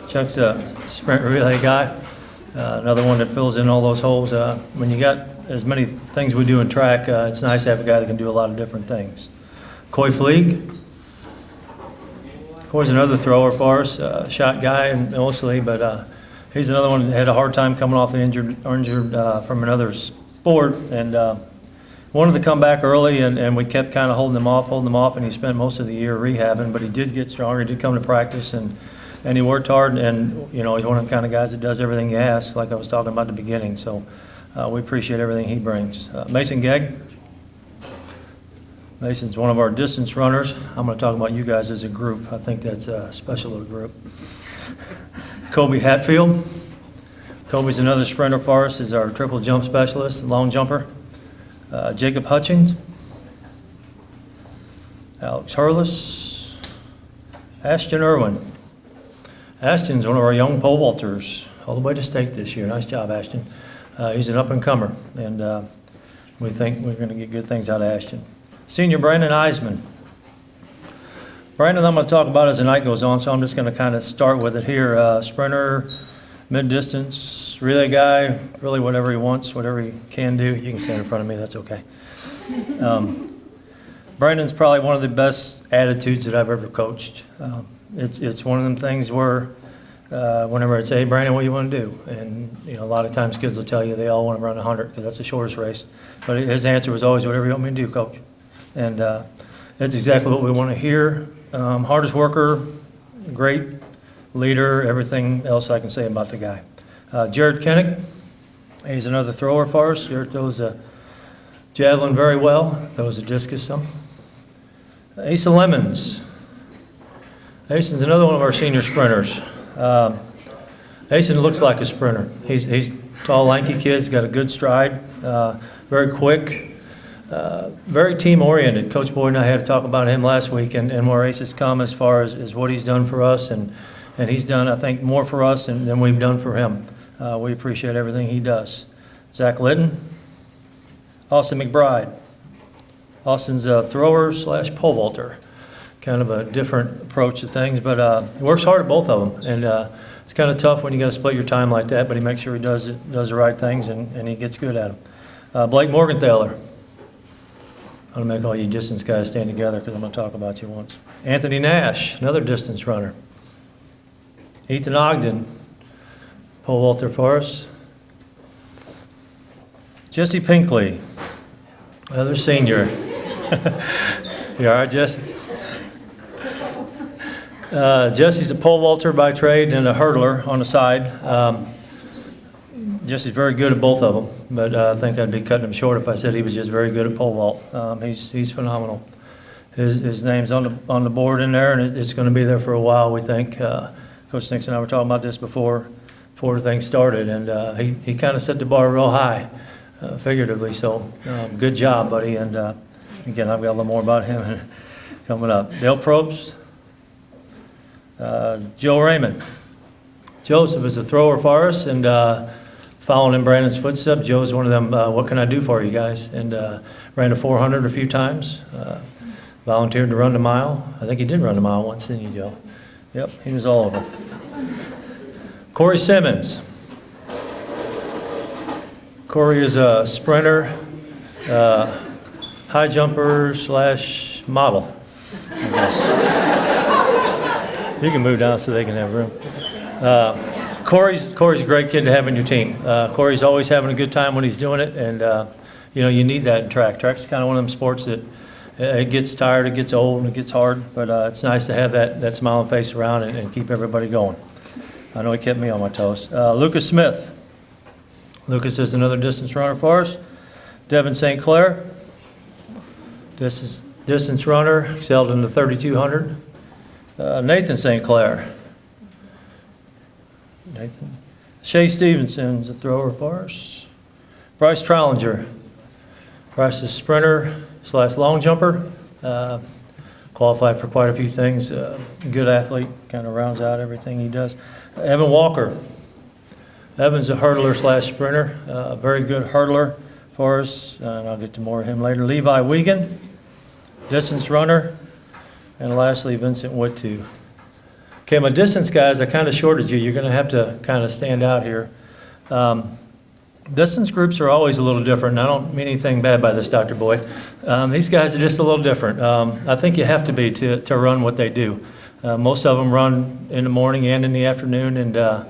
S4: Chuck's a sprint relay guy, another one that fills in all those holes. When you got as many things we do in track, it's nice to have a guy that can do a lot of different things. Coy Fleeg. Coy's another thrower for us, shot guy mostly, but he's another one that had a hard time coming off the injured from another sport, and wanted to come back early, and we kept kind of holding him off, and he spent most of the year rehabbing, but he did get stronger. He did come to practice, and he worked hard, and he's one of the kind of guys that does everything he asks, like I was talking about at the beginning. So we appreciate everything he brings. Mason Gegg. Mason's one of our distance runners. I'm going to talk about you guys as a group. I think that's a special little group. Kobe Hatfield. Kobe's another sprinter for us. He's our triple jump specialist, long jumper. Jacob Hutchins. Alex Hurlis. Ashton Irwin. Ashton's one of our young pole vaulters, all the way to state this year. Nice job, Ashton. He's an up-and-comer, and We think we're going to get good things out of Ashton. Senior Brandon Eisman. Brandon, I'm going to talk about as the night goes on, so I'm just going to kind of start with it here. Sprinter, mid-distance, relay guy, really whatever he wants, whatever he can do. You can stand in front of me, that's okay. Brandon's probably one of the best attitudes that I've ever coached. It's one of them things where whenever I say, hey, Brandon, what do you want to do? And a lot of times kids will tell you they all want to run 100 because that's the shortest race. But his answer was always, whatever you want me to do, coach. And that's exactly what we want to hear. Hardest worker, great leader, everything else I can say about the guy. Jared Kennick, he's another thrower for us. Jared throws a javelin very well, throws a discus some. Asa Lemons. Ason's another one of our senior sprinters. Ason looks like a sprinter. He's tall, lanky kid. He's got a good stride, very quick, very team-oriented. Coach Boyd and I had to talk about him last week and where Ace has come as far as what he's done for us. And he's done, I think, more for us than we've done for him. We appreciate everything he does. Zach Litton. Austin McBride. Austin's a thrower / pole vaulter. Kind of a different approach to things, but he works hard at both of them. And it's kind of tough when you got to split your time like that, but he makes sure he does the right things and he gets good at them. Blake Morgenthaler. I'm going to make all you distance guys stand together because I'm going to talk about you once. Anthony Nash, another distance runner. Ethan Ogden, pole vaulter for us. Jesse Pinkley, another senior. You all right, Jesse? Jesse's a pole vaulter by trade and a hurdler on the side. Jesse's very good at both of them, but I think I'd be cutting him short if I said he was just very good at pole vault. He's phenomenal. His name's on the board in there, and it's going to be there for a while, we think. Coach Nixon and I were talking about this before the thing started, and he kind of set the bar real high, figuratively. So good job, buddy. And again, I've got a little more about him coming up. Dale Probst. Joe Raymond. Joseph is a thrower for us, and following in Brandon's footsteps. Joe's one of them, what can I do for you guys? And ran a 400 a few times. Volunteered to run the mile. I think he did run the mile once, didn't you, Joe? Yep, he was all over. Corey Simmons. Corey is a sprinter, high jumper / model, I guess. You can move down so they can have room. Corey's a great kid to have on your team. Corey's always having a good time when he's doing it, and you need that in track. Track's kind of one of them sports that it gets tired, it gets old, and it gets hard, but it's nice to have that smiling face around and keep everybody going. I know he kept me on my toes. Lucas Smith. Lucas is another distance runner for us. Devin St. Clair. Distance runner, excelled in the 3,200. Nathan St. Clair. Nathan. Shay Stevenson's a thrower for us. Bryce Trollinger. Bryce is a sprinter / long jumper. Qualified for quite a few things. Good athlete, kind of rounds out everything he does. Evan Walker. Evan's a hurdler / sprinter. Very good hurdler for us, and I'll get to more of him later. Levi Wiegand, distance runner. And lastly, Vincent Whittu. Okay, my distance guys, I kind of shorted you. You're going to have to kind of stand out here. Distance groups are always a little different. And I don't mean anything bad by this, Dr. Boyd. These guys are just a little different. I think you have to be to run what they do. Most of them run in the morning and in the afternoon, and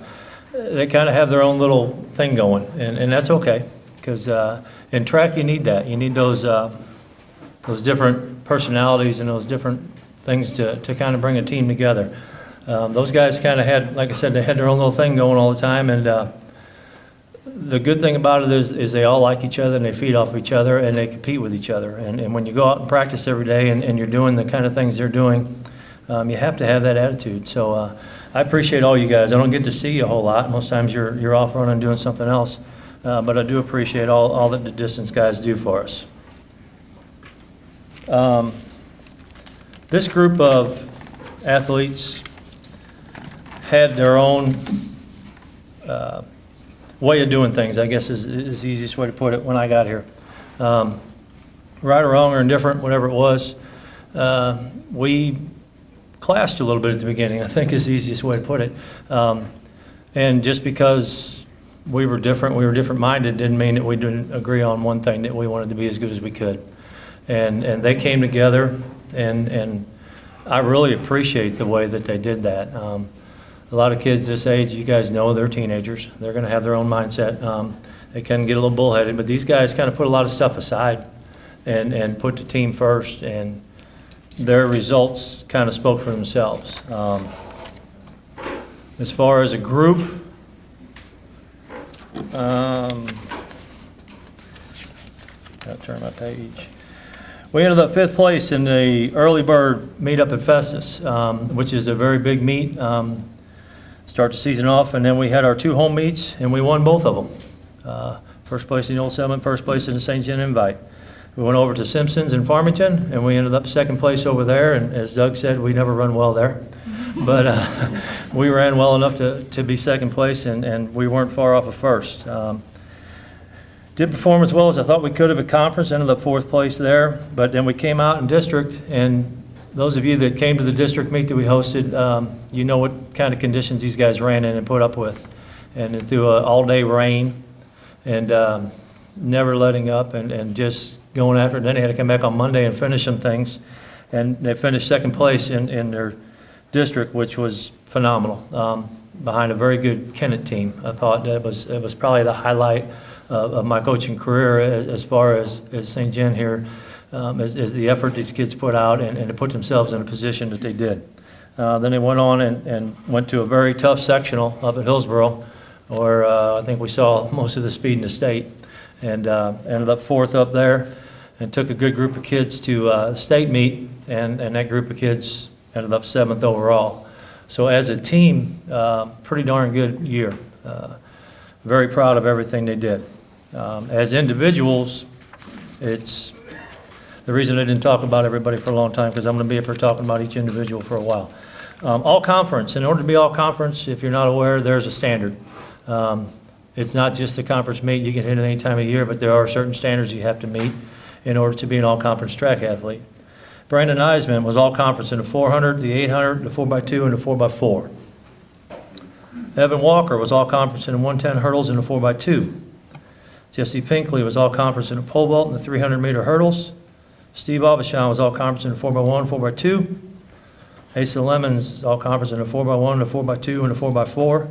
S4: they kind of have their own little thing going. And that's okay, because in track you need that. You need those different personalities and those different things to kind of bring a team together. Those guys kind of had, like I said, they had their own little thing going all the time, and the good thing about it is they all like each other and they feed off each other and they compete with each other. And when you go out and practice every day and you're doing the kind of things they're doing, you have to have that attitude. So I appreciate all you guys. I don't get to see you a whole lot. Most times you're off running doing something else. But I do appreciate all that the distance guys do for us. This group of athletes had their own way of doing things, I guess is the easiest way to put it when I got here. Right or wrong or indifferent, whatever it was, we clashed a little bit at the beginning, I think is the easiest way to put it. And just because we were different-minded, didn't mean that we didn't agree on one thing, that we wanted to be as good as we could. And they came together, and I really appreciate the way that they did that. A lot of kids this age, you guys know, they're teenagers. They're going to have their own mindset. They can get a little bullheaded, but these guys kind of put a lot of stuff aside and put the team first, and their results kind of spoke for themselves. As far as a group, I'll turn my page. We ended up 5th place in the early bird meetup at Festus, which is a very big meet. Start the season off, and then we had our 2 home meets, and we won both of them. First place in the Old Settlement, first place in the St. John Invite. We went over to Simpson's in Farmington, and we ended up 2nd place over there, and as Doug said, we never run well there. But we ran well enough to be 2nd place, and we weren't far off of 1st. Did perform as well as I thought we could have at conference, ended up 4th place there, but then we came out in district, and those of you that came to the district meet that we hosted, you know what kind of conditions these guys ran in and put up with. And through an all-day rain, and never letting up, and just going after it. Then they had to come back on Monday and finish some things, and they finished 2nd place in their district, which was phenomenal, behind a very good Kennett team. I thought it was probably the highlight of my coaching career as far as St. John here, is the effort these kids put out and to put themselves in a position that they did. Then they went on and went to a very tough sectional up at Hillsboro, where I think we saw most of the speed in the state, and ended up 4th up there, and took a good group of kids to state meet, and that group of kids ended up 7th overall. So as a team, pretty darn good year. Very proud of everything they did. As individuals, it's the reason I didn't talk about everybody for a long time, because I'm going to be up here talking about each individual for a while. All conference. In order to be all conference, if you're not aware, there's a standard. It's not just the conference meet. You can hit it any time of year, but there are certain standards you have to meet in order to be an all-conference track athlete. Brandon Eisman was all-conference in the 400, the 800, the 4x2, and the 4x4. Evan Walker was all-conference in the 110 hurdles and the 4x2. Jesse Pinkley was all-conference in the pole vault and the 300-meter hurdles. Steve Abishan was all-conference in the 4x1, 4x2. Asa Lemons all-conference in the 4x1, the 4x2, and the 4x4.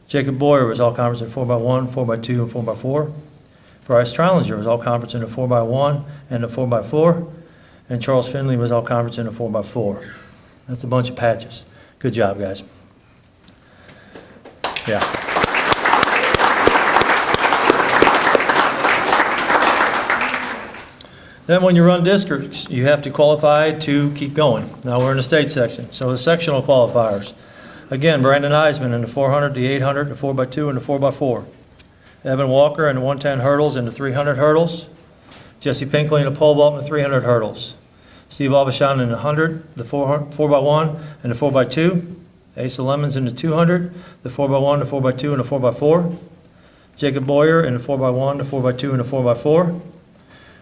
S4: Jacob Boyer was all-conference in 4x1, 4x2, and 4x4. Bryce Trollinger was all-conference in the 4x1 and the 4x4. And Charles Finley was all-conference in the 4x4. That's a bunch of patches. Good job, guys. Yeah. Then when you run districts, you have to qualify to keep going. Now we're in the state section. So the sectional qualifiers. Again, Brandon Eisman in the 400, the 800, the 4x2, and the 4x4. Evan Walker in the 110 hurdles and the 300 hurdles. Jesse Pinkley in the pole vault and the 300 hurdles. Steve Abishan in the 100, the 4x1, and the 4x2. Asa Lemons in the 200, the 4x1, the 4x2, and the 4x4. Jacob Boyer in the 4x1, the 4x2, and the 4x4.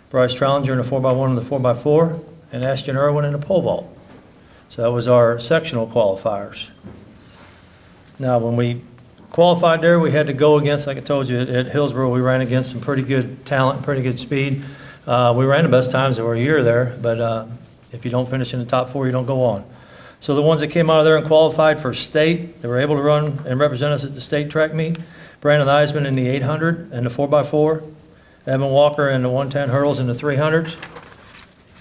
S4: Bryce Trollinger in the 4x1 and the 4x4. And Ashton Irwin in the pole vault. So that was our sectional qualifiers. Now, when we qualified there, we had to go against, like I told you, at Hillsboro, we ran against some pretty good talent, pretty good speed. We ran the best times that were a year there, but if you don't finish in the top 4, you don't go on. So the ones that came out of there and qualified for state, they were able to run and represent us at the state track meet. Brandon Eisman in the 800 and the 4x4. Evan Walker in the 110 hurdles and the 300s.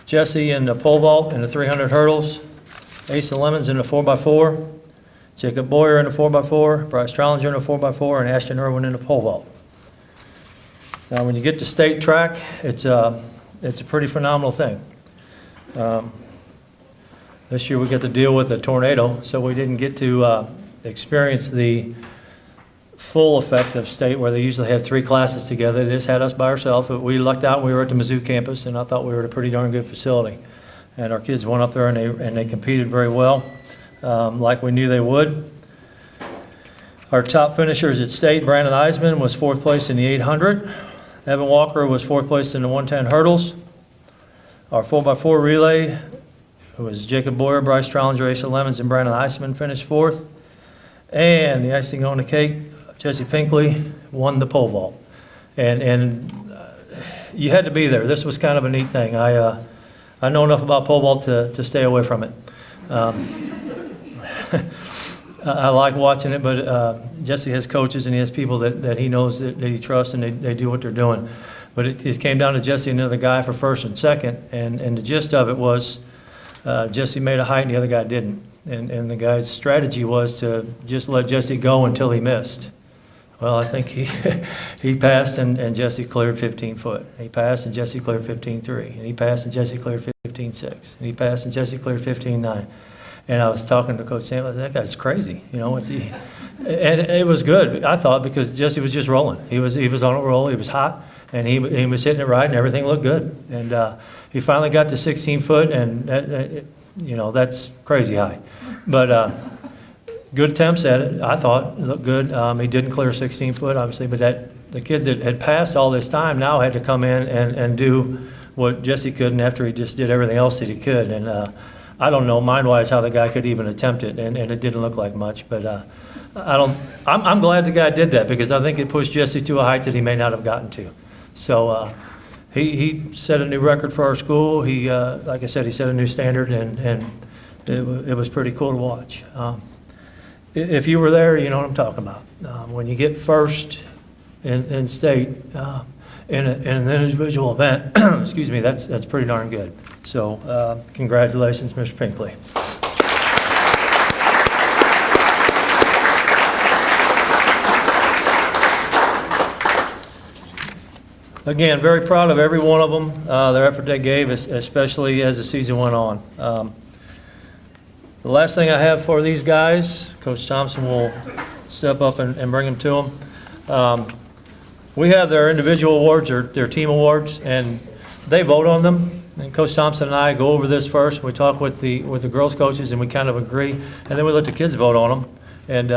S4: Jesse in the pole vault and the 300 hurdles. Asa Lemons in the 4x4. Jacob Boyer in the 4x4. Bryce Trollinger in the 4x4. And Ashton Irwin in the pole vault. Now, when you get to state track, it's a pretty phenomenal thing. This year we got to deal with a tornado, so we didn't get to experience the full effect of state, where they usually have 3 classes together. They just had us by ourselves, but we lucked out. We were at the Mizzou campus, and I thought we were at a pretty darn good facility. And our kids went up there and they competed very well, like we knew they would. Our top finishers at state, Brandon Eisman was 4th place in the 800. Evan Walker was 4th place in the 110 hurdles. Our 4x4 relay was Jacob Boyer, Bryce Trollinger, Asa Lemons, and Brandon Eisman finished 4th. And the icing on the cake, Jesse Pinkley won the pole vault. And you had to be there. This was kind of a neat thing. I know enough about pole vault to stay away from it. I like watching it, but Jesse has coaches and he has people that he knows that he trusts, and they do what they're doing. But it came down to Jesse and another guy for 1st and 2nd, and the gist of it was Jesse made a height and the other guy didn't. And the guy's strategy was to just let Jesse go until he missed. Well, I think he passed and Jesse cleared 15 foot. He passed and Jesse cleared 15.3. And he passed and Jesse cleared 15.6. And he passed and Jesse cleared 15.9. And I was talking to Coach Sam, that guy's crazy, you know. And it was good, I thought, because Jesse was just rolling. He was on a roll. He was hot, and he was hitting it right, and everything looked good. And he finally got to 16 foot, and you know, that's crazy high. But good attempts at it, I thought. It looked good. He didn't clear 16 foot, obviously, but the kid that had passed all this time now had to come in and do what Jesse couldn't after he just did everything else that he could. And I don't know, mind-wise, how the guy could even attempt it, and it didn't look like much. But I'm glad the guy did that, because I think it pushed Jesse to a height that he may not have gotten to. So he set a new record for our school. He, like I said, he set a new standard, and it was pretty cool to watch. If you were there, you know what I'm talking about. When you get 1st in state in an individual event, excuse me, that's pretty darn good. So congratulations, Mr. Pinkley. Again, very proud of every one of them, their effort they gave, especially as the season went on. The last thing I have for these guys, Coach Thompson will step up and bring them to them. We have their individual awards, their team awards, and they vote on them. And Coach Thompson and I go over this first. We talk with the girls' coaches, and we kind of agree, and then we let the kids vote on them. And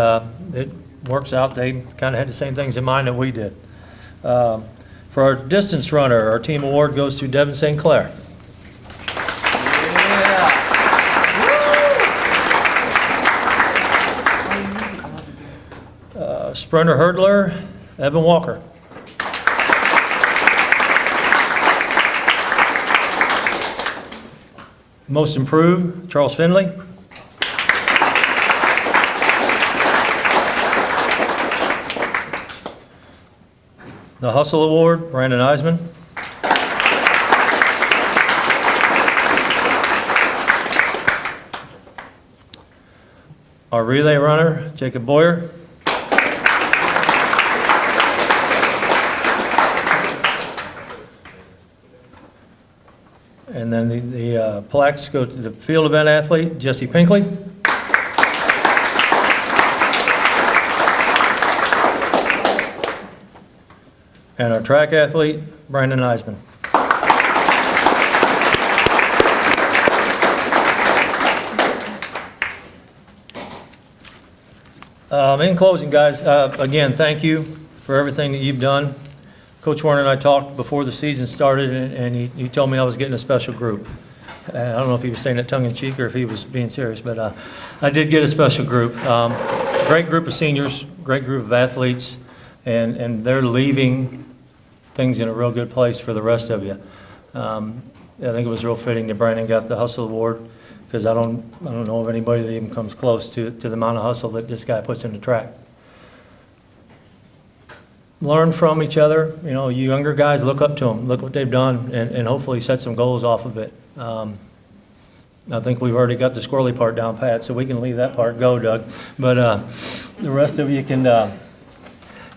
S4: it works out. They kind of had the same things in mind that we did. For our distance runner, our team award goes to Devin St. Clair. Sprinter hurdler, Evan Walker. Most improved, Charles Finley. The Hustle Award, Brandon Eisman. Our relay runner, Jacob Boyer. And then the plaques go to the field event athlete, Jesse Pinkley. And our track athlete, Brandon Eisman. In closing, guys, again, thank you for everything that you've done. Coach Warner and I talked before the season started, and he told me I was getting a special group. I don't know if he was saying that tongue-in-cheek or if he was being serious, but I did get a special group. Great group of seniors, great group of athletes, and they're leaving things in a real good place for the rest of you. I think it was real fitting that Brandon got the Hustle Award, because I don't know of anybody that even comes close to the amount of hustle that this guy puts in the track. Learn from each other. You know, you younger guys, look up to them. Look what they've done, and hopefully set some goals off of it. I think we've already got the squirrely part down pat, so we can leave that part go, Doug. But the rest of you can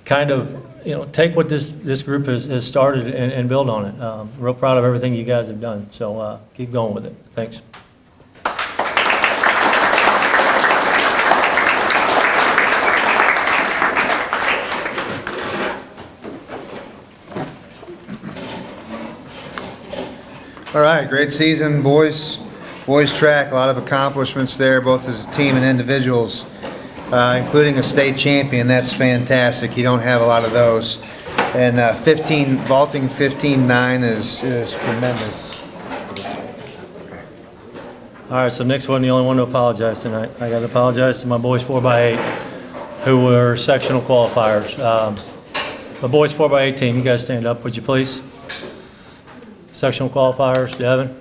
S4: kind of, you know, take what this group has started and build on it. Real proud of everything you guys have done. So keep going with it. Thanks.
S1: All right, great season, boys track, a lot of accomplishments there, both as a team and individuals, including a state champion. That's fantastic. You don't have a lot of those. And vaulting 15.9 is tremendous.
S4: All right, so Nick's wasn't the only one to apologize tonight. I got to apologize to my boys 4x8 who were sectional qualifiers. My boys 4x8 team, you guys stand up, would you please? Sectional qualifiers, Devin,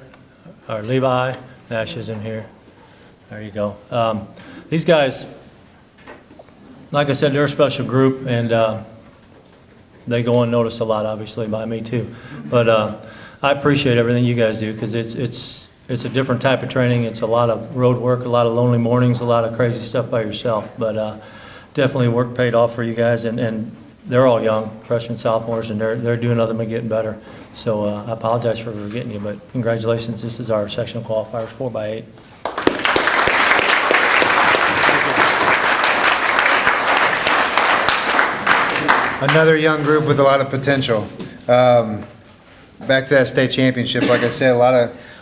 S4: or Levi, Nash is in here. There you go. These guys, like I said, they're a special group, and they go unnoticed a lot, obviously, by me too. But I appreciate everything you guys do, because it's a different type of training. It's a lot of road work, a lot of lonely mornings, a lot of crazy stuff by yourself. But definitely work paid off for you guys, and they're all young, freshmen, sophomores, and they're doing nothing but getting better. So I apologize for forgetting you, but congratulations. This is our sectional qualifiers 4x8.
S1: Another young group with a lot of potential. Back to that state championship, like I said, a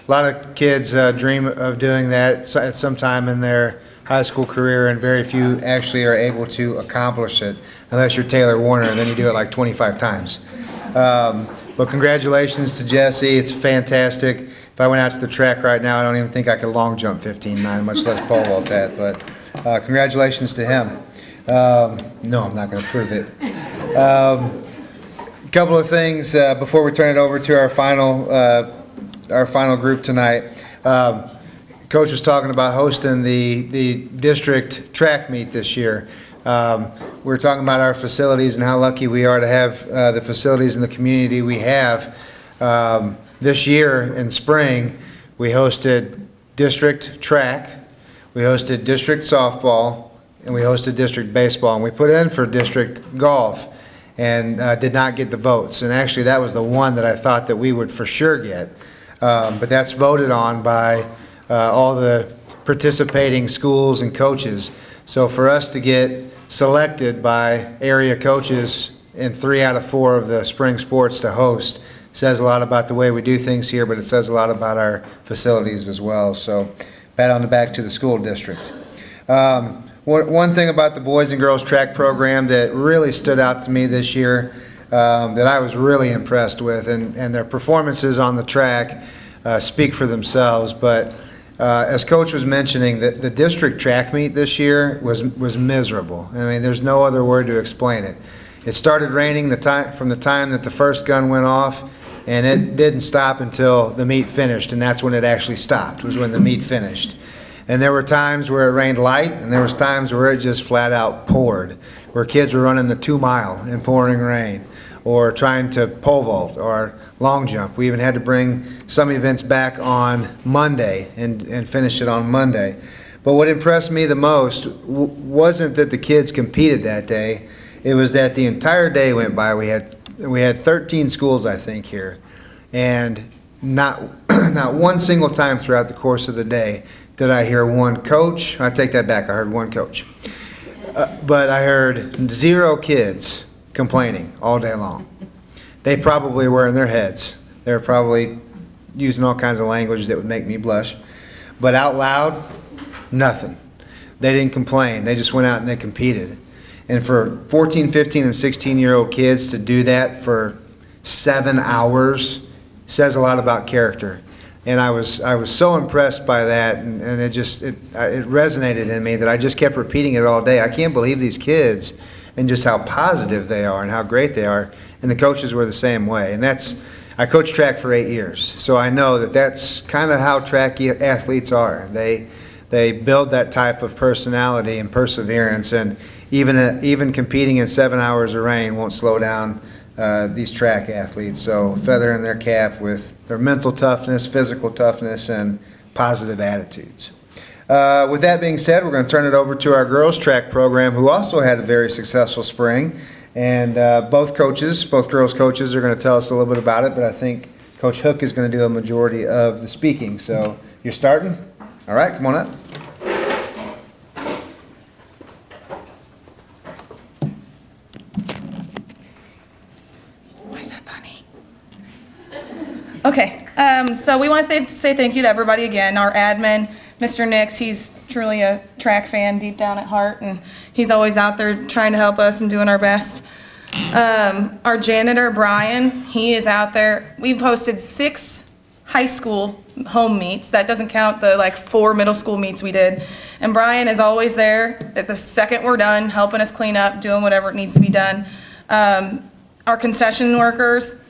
S1: lot of kids dream of doing that at some time in their high school career, and very few actually are able to accomplish it, unless you're Taylor Warner, and then you do it like 25 times. But congratulations to Jesse. It's fantastic. If I went out to the track right now, I don't even think I could long jump 15.9, much less pole vault that. But congratulations to him. No, I'm not going to prove it. A couple of things before we turn it over to our final group tonight. Coach was talking about hosting the district track meet this year. We were talking about our facilities and how lucky we are to have the facilities in the community we have. This year in spring, we hosted district track, we hosted district softball, and we hosted district baseball, and we put in for district golf and did not get the votes. And actually that was the one that I thought that we would for sure get. But that's voted on by all the participating schools and coaches. So for us to get selected by area coaches in 3 out of 4 of the spring sports to host says a lot about the way we do things here, but it says a lot about our facilities as well. So pat on the back to the school district. One thing about the boys and girls track program that really stood out to me this year that I was really impressed with, and their performances on the track speak for themselves, but as Coach was mentioning, the district track meet this year was miserable. I mean, there's no other word to explain it. It started raining from the time that the first gun went off, and it didn't stop until the meet finished, and that's when it actually stopped, was when the meet finished. And there were times where it rained light, and there was times where it just flat out poured, where kids were running the 2-mile in pouring rain, or trying to pole vault or long jump. We even had to bring some events back on Monday and finish it on Monday. But what impressed me the most wasn't that the kids competed that day. It was that the entire day went by. We had 13 schools, I think, here, and not one single time throughout the course of the day did I hear one coach. I take that back. I heard one coach, but I heard 0 kids complaining all day long. They probably were in their heads. They were probably using all kinds of language that would make me blush. But out loud, nothing. They didn't complain. They just went out and they competed. And for 14, 15, and 16-year-old kids to do that for 7 hours says a lot about character. And I was so impressed by that, and it resonated in me that I just kept repeating it all day. I can't believe these kids and just how positive they are and how great they are. And the coaches were the same way. And I coached track for 8 years, so I know that that's kind of how track athletes are. They build that type of personality and perseverance, and even competing in 7 hours of rain won't slow down these track athletes. So feather in their cap with their mental toughness, physical toughness, and positive attitudes. With that being said, we're going to turn it over to our girls track program, who also had a very successful spring. And both girls coaches are going to tell us a little bit about it, but I think Coach Hook is going to do a majority of the speaking. So you're starting? All right, come on up.
S5: Why is that funny? Okay, so we want to say thank you to everybody again. Our admin, Mr. Nix, he's truly a track fan deep down at heart, and he's always out there trying to help us and doing our best. Our janitor, Brian, he is out there. We've hosted 6 high school home meets. That doesn't count the 4 middle school meets we did. And Brian is always there at the second we're done, helping us clean up, doing whatever it needs to be done. Our concession workers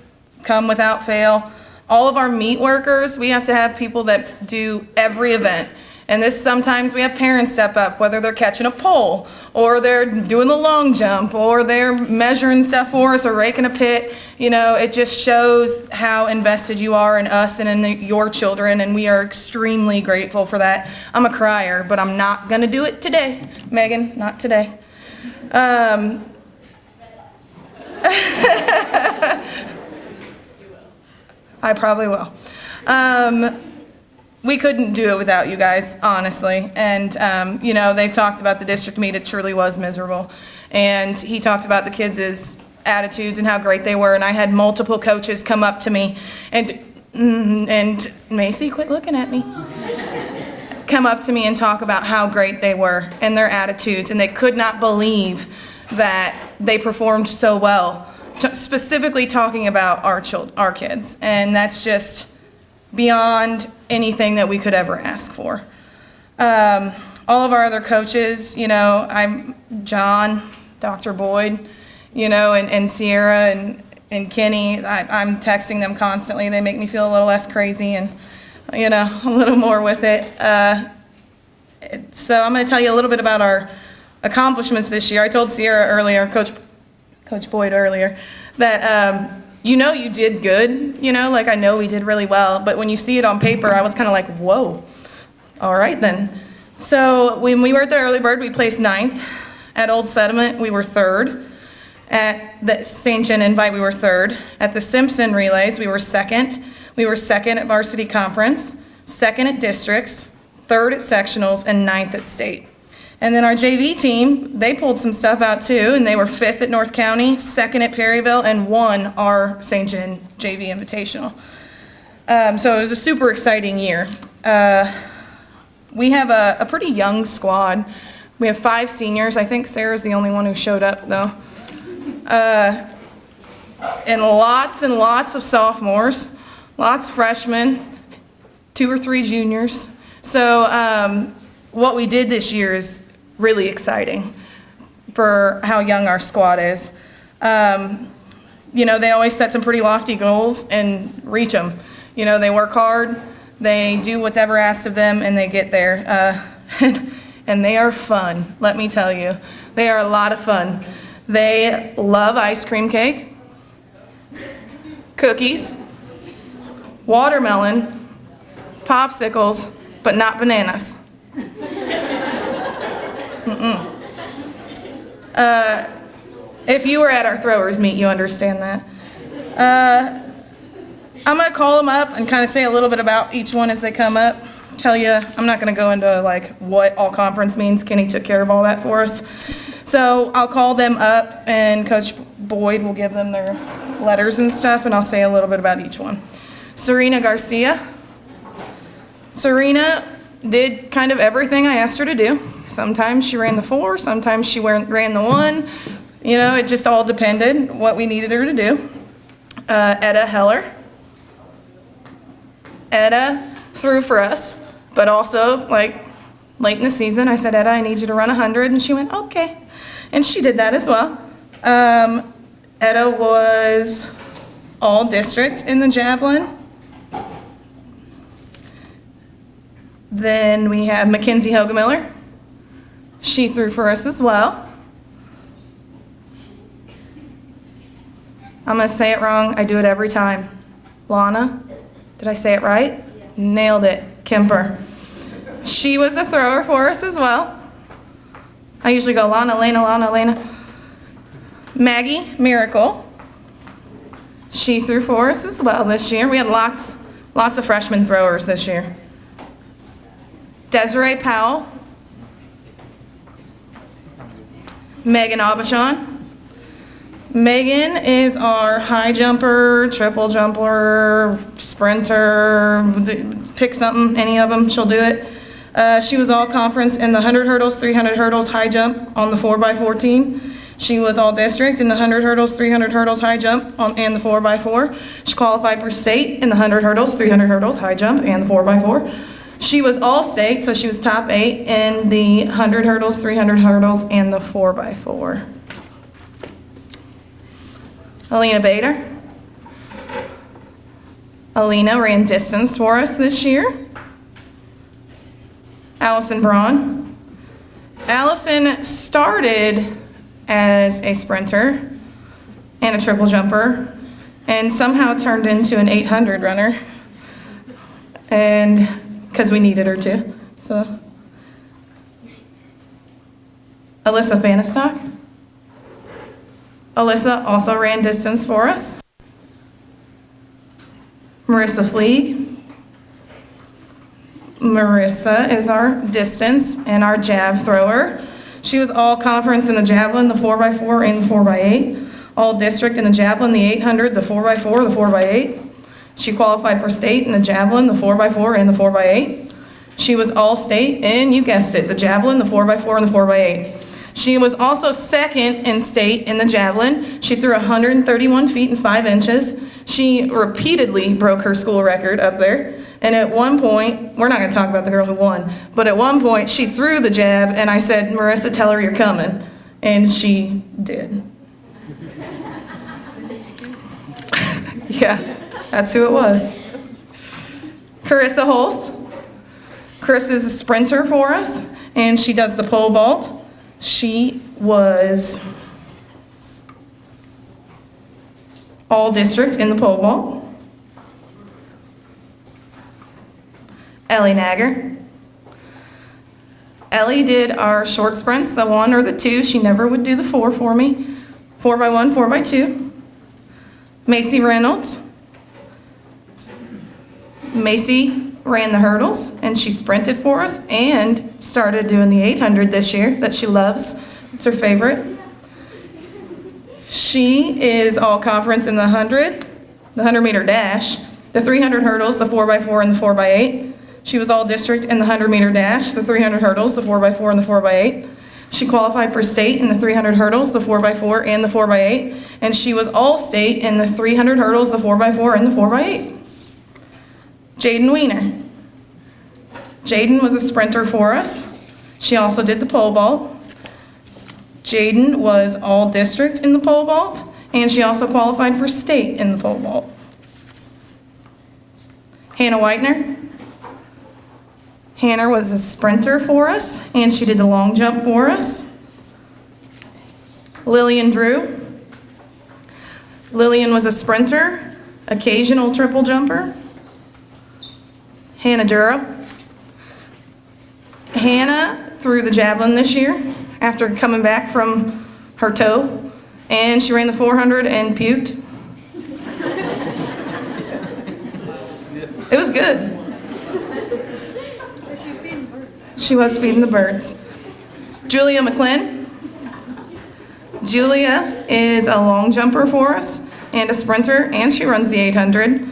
S5: come without fail. All of our meet workers, we have to have people that do every event. And this, sometimes we have parents step up, whether they're catching a pole, or they're doing the long jump, or they're measuring stuff for us, or raking a pit. You know, it just shows how invested you are in us and in your children, and we are extremely grateful for that. I'm a crier, but I'm not gonna do it today. Megan, not today. I probably will. We couldn't do it without you guys, honestly. And, you know, they've talked about the district meet. It truly was miserable. And he talked about the kids' attitudes and how great they were. And I had multiple coaches come up to me and Macy, quit looking at me. Come up to me and talk about how great they were and their attitudes. And they could not believe that they performed so well, specifically talking about our kids. And that's just beyond anything that we could ever ask for. All of our other coaches, you know, I'm John, Dr. Boyd, you know, and Sierra and Kenny, I'm texting them constantly. They make me feel a little less crazy and, you know, a little more with it. So I'm going to tell you a little bit about our accomplishments this year. I told Sierra earlier, Coach Boyd earlier, that you know you did good, you know, like I know we did really well, but when you see it on paper, I was kind of like, whoa, all right then. So when we were at the Early Bird, we placed 9th. At Old Settlement, we were 3rd. At the St. John Invite, we were 3rd. At the Simpson Relays, we were 2nd. We were 2nd at Varsity Conference, 2nd at Districts, 3rd at Sectionals, and 9th at State. And then our JV team, they pulled some stuff out too, and they were 5th at North County, 2nd at Perryville, and won our St. John JV Invitational. So it was a super exciting year. We have a pretty young squad. We have 5 seniors. I think Sarah's the only one who showed up though. And lots of sophomores, lots of freshmen, 2 or 3 juniors. So what we did this year is really exciting for how young our squad is. You know, they always set some pretty lofty goals and reach them. You know, they work hard, they do whatever asked of them, and they get there. And they are fun, let me tell you. They are a lot of fun. They love ice cream cake, cookies, watermelon, popsicles, but not bananas. If you were at our throwers meet, you understand that. I'm gonna call them up and kind of say a little bit about each one as they come up. Tell you, I'm not gonna go into like what all conference means. Kenny took care of all that for us. So I'll call them up and Coach Boyd will give them their letters and stuff, and I'll say a little bit about each one. Serena Garcia. Serena did kind of everything I asked her to do. Sometimes she ran the 4, sometimes she ran the 1. You know, it just all depended what we needed her to do. Etta Heller. Etta threw for us, but also like late in the season, I said, Etta, I need you to run 100, and she went, okay. And she did that as well. Etta was all district in the javelin. Then we have Mackenzie Hogemiller. She threw for us as well. I'm gonna say it wrong, I do it every time. Lana, did I say it right? Nailed it, Kemper. She was a thrower for us as well. I usually go Lana, Lena. Maggie Miracle. She threw for us as well this year. We had lots of freshman throwers this year. Desiree Powell. Megan Aubuchon. Megan is our high jumper, triple jumper, sprinter, pick something, any of them, she'll do it. She was all conference in the 100 hurdles, 300 hurdles, high jump on the 4x4 team. She was all district in the 100 hurdles, 300 hurdles, high jump, and the 4x4. She qualified for state in the 100 hurdles, 300 hurdles, high jump, and the 4x4. She was all state, so she was top 8 in the 100 hurdles, 300 hurdles, and the 4x4. Alina Bader. Alina ran distance for us this year. Allison Braun. Allison started as a sprinter and a triple jumper and somehow turned into an 800 runner, and because we needed her to. So Alyssa Fanistock. Alyssa also ran distance for us. Marissa Fleeg. Marissa is our distance and our jab thrower. She was all conference in the javelin, the 4x4, and the 4x8. All district in the javelin, the 800, the 4x4, the 4x8. She qualified for state in the javelin, the 4x4, and the 4x8. She was all state in, you guessed it, the javelin, the 4x4, and the 4x8. She was also second in state in the javelin. She threw 131 feet and 5 inches. She repeatedly broke her school record up there. And at one point, we're not going to talk about the girl who won, but at one point she threw the jab and I said, Marissa, tell her you're coming. And she did. Yeah, that's who it was. Carissa Holst. Chris is a sprinter for us, and she does the pole vault. She was all district in the pole vault. Ellie Nagger. Ellie did our short sprints, the 1 or the 2. She never would do the 4 for me. 4x1, 4x2. Macy Reynolds. Macy ran the hurdles, and she sprinted for us and started doing the 800 this year that she loves. It's her favorite. She is all conference in the 100 meter dash, the 300 hurdles, the 4x4, and the 4x8. She was all district in the 100 meter dash, the 300 hurdles, the 4x4, and the 4x8. She qualified for state in the 300 hurdles, the 4x4, and the 4x8. And she was all state in the 300 hurdles, the 4x4, and the 4x8. Jaden Wiener. Jaden was a sprinter for us. She also did the pole vault. Jaden was all district in the pole vault, and she also qualified for state in the pole vault. Hannah Whitener. Hannah was a sprinter for us, and she did the long jump for us. Lillian Drew. Lillian was a sprinter, occasional triple jumper. Hannah Dura. Hannah threw the javelin this year after coming back from her toe, and she ran the 400 and puked. It was good. She was feeding the birds. Julia McClin. Julia is a long jumper for us and a sprinter, and she runs the 800.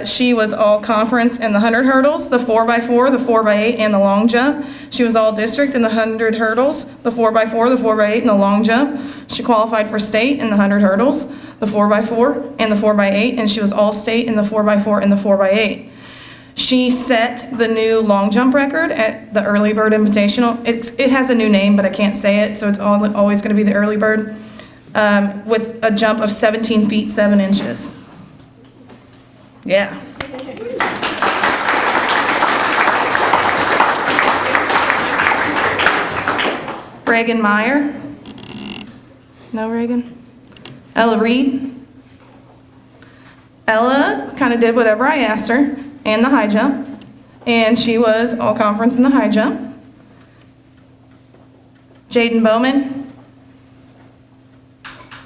S5: She was all conference in the 100 hurdles, the 4x4, the 4x8, and the long jump. She was all district in the 100 hurdles, the 4x4, the 4x8, and the long jump. She qualified for state in the 100 hurdles, the 4x4, and the 4x8, and she was all state in the 4x4 and the 4x8. She set the new long jump record at the Early Bird Invitational. It has a new name, but I can't say it, so it's always going to be the Early Bird, with a jump of 17 feet, 7 inches. Yeah. Reagan Meyer. No, Reagan? Ella Reed. Ella kind of did whatever I asked her, and the high jump, and she was all conference in the high jump. Jaden Bowman.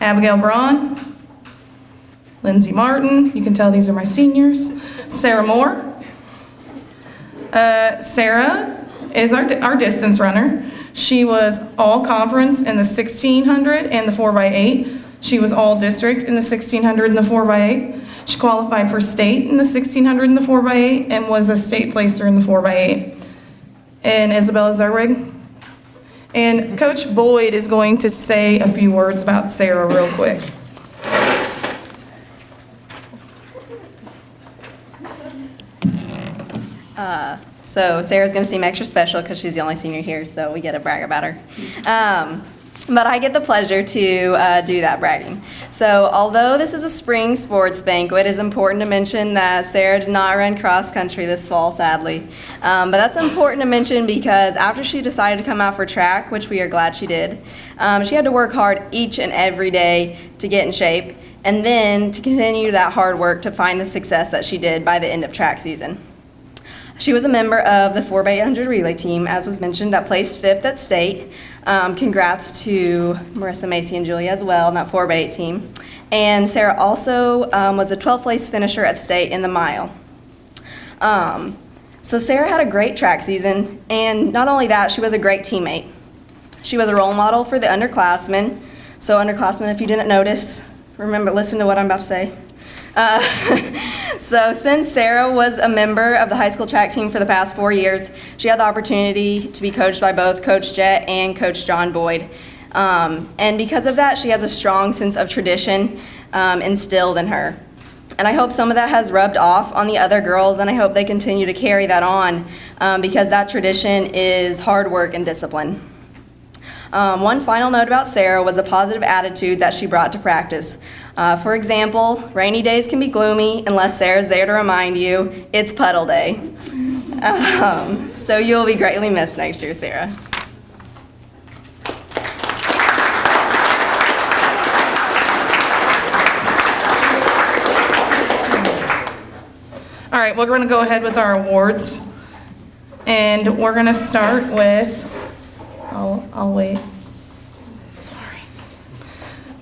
S5: Abigail Braun. Lindsay Martin, you can tell these are my seniors. Sarah Moore. Sarah is our distance runner. She was all conference in the 1600 and the 4x8. She was all district in the 1600 and the 4x8. She qualified for state in the 1600 and the 4x8 and was a state placer in the 4x8. And Isabella Zerwig. And Coach Boyd is going to say a few words about Sarah real quick.
S6: So Sarah's going to seem extra special because she's the only senior here, so we get to brag about her. But I get the pleasure to do that bragging. So although this is a spring sports banquet, it's important to mention that Sarah did not run cross country this fall, sadly. But that's important to mention because after she decided to come out for track, which we are glad she did, she had to work hard each and every day to get in shape, and then to continue that hard work to find the success that she did by the end of track season. She was a member of the 4x800 relay team, as was mentioned, that placed 5th at state. Congrats to Marissa, Macy, and Julia as well in that 4x8 team. And Sarah also was a 12th place finisher at state in the mile. So Sarah had a great track season, and not only that, she was a great teammate. She was a role model for the underclassmen. So underclassmen, if you didn't notice, remember, listen to what I'm about to say. So since Sarah was a member of the high school track team for the past 4 years, she had the opportunity to be coached by both Coach Jett and Coach John Boyd. And because of that, she has a strong sense of tradition instilled in her. And I hope some of that has rubbed off on the other girls, and I hope they continue to carry that on because that tradition is hard work and discipline. One final note about Sarah was a positive attitude that she brought to practice. For example, rainy days can be gloomy unless Sarah's there to remind you it's puddle day. So you'll be greatly missed next year, Sarah.
S5: All right, we're going to go ahead with our awards. And we're going to start with, I'll wait. Sorry.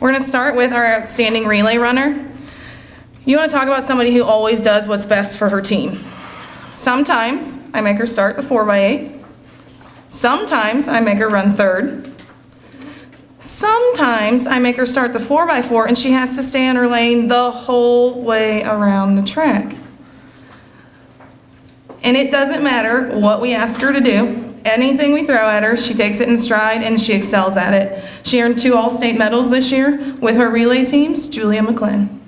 S5: We're going to start with our outstanding relay runner. You want to talk about somebody who always does what's best for her team. Sometimes I make her start the 4x8. Sometimes I make her run third. Sometimes I make her start the 4x4 and she has to stay in her lane the whole way around the track. And it doesn't matter what we ask her to do. Anything we throw at her, she takes it in stride and she excels at it. She earned 2 All-State medals this year with her relay teams, Julia McClin.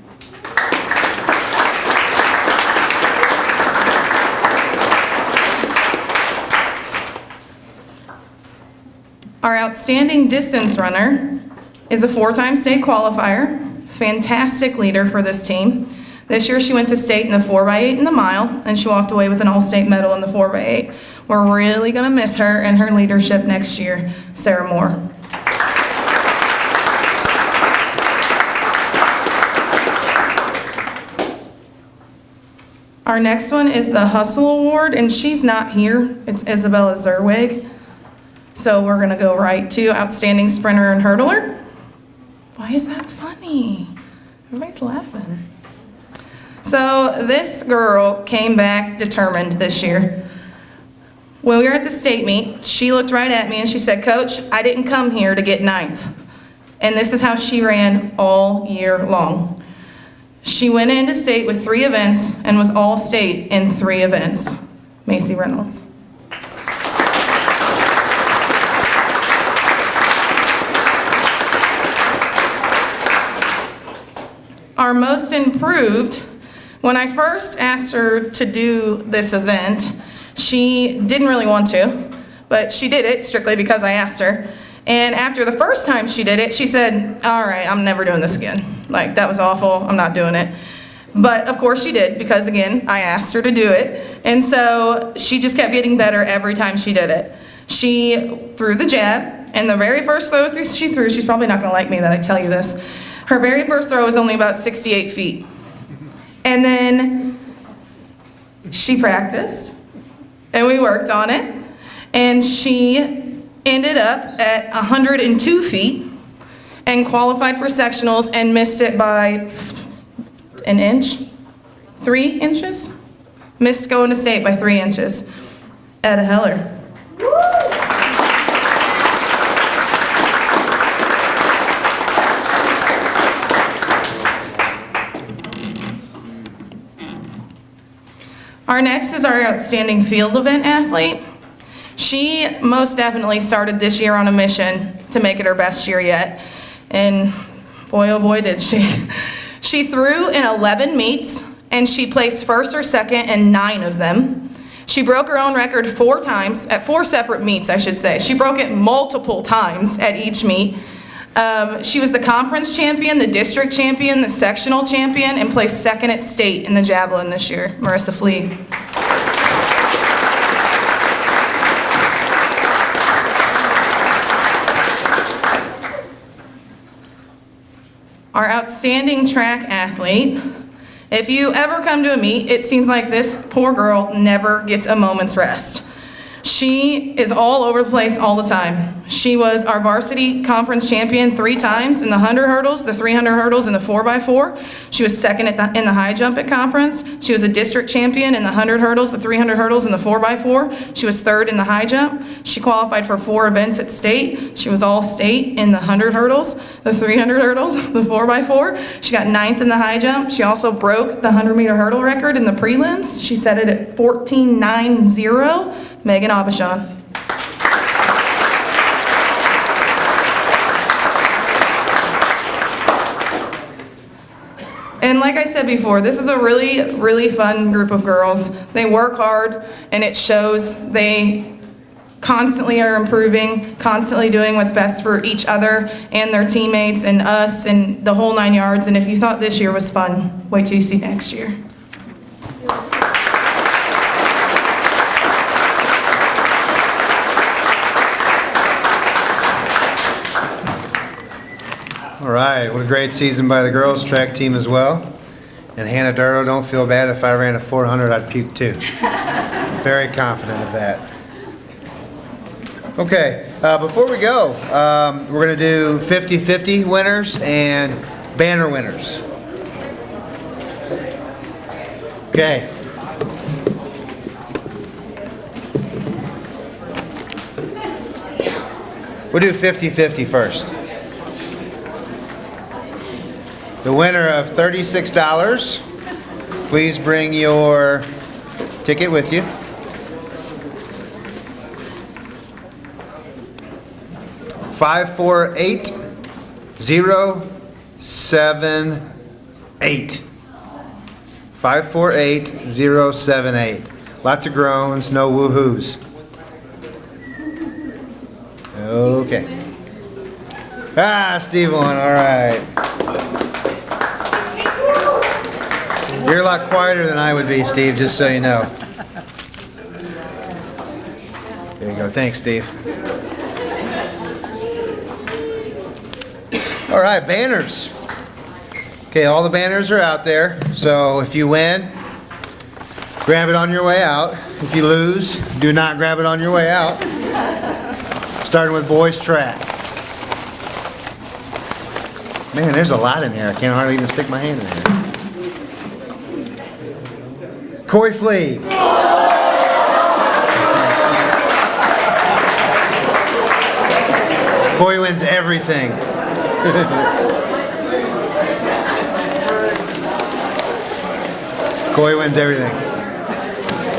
S5: Our outstanding distance runner is a 4-time state qualifier, fantastic leader for this team. This year she went to state in the 4x8 and the mile, and she walked away with an all-state medal in the 4x8. We're really gonna miss her and her leadership next year, Sarah Moore. Our next one is the Hustle Award, and she's not here. It's Isabella Zerwig. So we're gonna go right to Outstanding Sprinter and Hurdler. Why is that funny? Everybody's laughing. So this girl came back determined this year. When we were at the state meet, she looked right at me and she said, "Coach, I didn't come here to get 9th." And this is how she ran all year long. She went into state with 3 events and was all state in 3 events. Macy Reynolds. Our most improved, when I first asked her to do this event, she didn't really want to, but she did it strictly because I asked her. And after the first time she did it, she said, "All right, I'm never doing this again. Like, that was awful, I'm not doing it." But of course she did, because again, I asked her to do it. And so she just kept getting better every time she did it. She threw the jab, and the very first throw she threw, she's probably not gonna like me that I tell you this, her very first throw was only about 68 feet. And then she practiced, and we worked on it, and she ended up at 102 feet and qualified for sectionals and missed it by an inch, 3 inches? Missed going to state by 3 inches. Etta Heller. Our next is our outstanding field event athlete. She most definitely started this year on a mission to make it her best year yet. And boy, oh boy, did she. She threw in 11 meets, and she placed first or second in 9 of them. She broke her own record 4 times, at 4 separate meets, I should say. She broke it multiple times at each meet. She was the conference champion, the district champion, the sectional champion, and placed second at state in the javelin this year, Marissa Fleeg. Our outstanding track athlete. If you ever come to a meet, it seems like this poor girl never gets a moment's rest. She is all over the place all the time. She was our varsity conference champion 3 times in the 100 hurdles, the 300 hurdles, and the 4x4. She was second in the high jump at conference. She was a district champion in the 100 hurdles, the 300 hurdles, and the 4x4. She was 3rd in the high jump. She qualified for 4 events at state. She was all state in the 100 hurdles, the 300 hurdles, the 4x4. She got 9th in the high jump. She also broke the 100-meter hurdle record in the prelims. She set it at 14.90. Megan Abishon. And like I said before, this is a really, really fun group of girls. They work hard, and it shows. They constantly are improving, constantly doing what's best for each other and their teammates and us and the whole 9 yards. And if you thought this year was fun, wait till you see next year.
S1: All right, what a great season by the girls track team as well. And Hannah Duro, don't feel bad. If I ran a 400, I'd puke too. Very confident of that. Okay, before we go, we're going to do 50-50 winners and banner winners. Okay. We'll do 50-50 first. The winner of $36, please bring your ticket with you. $548,078. $548,078. Lots of groans, no woohoos. Okay. Steve won, all right. You're a lot quieter than I would be, Steve, just so you know. There you go. Thanks, Steve. All right, banners. Okay, all the banners are out there. So if you win, grab it on your way out. If you lose, do not grab it on your way out. Starting with boys track. Man, there's a lot in here. I can't hardly even stick my hand in there. Corey Fleeg. Corey wins everything. Corey wins everything.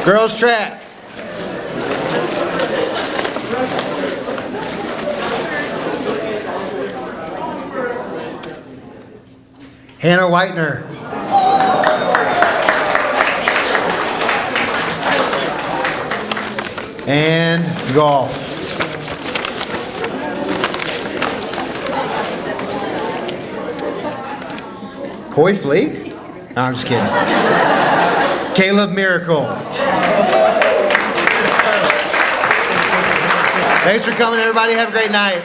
S1: Girls track. Hannah Whitener. And golf. Corey Fleeg? No, I'm just kidding. Caleb Miracle. Thanks for coming, everybody. Have a great night.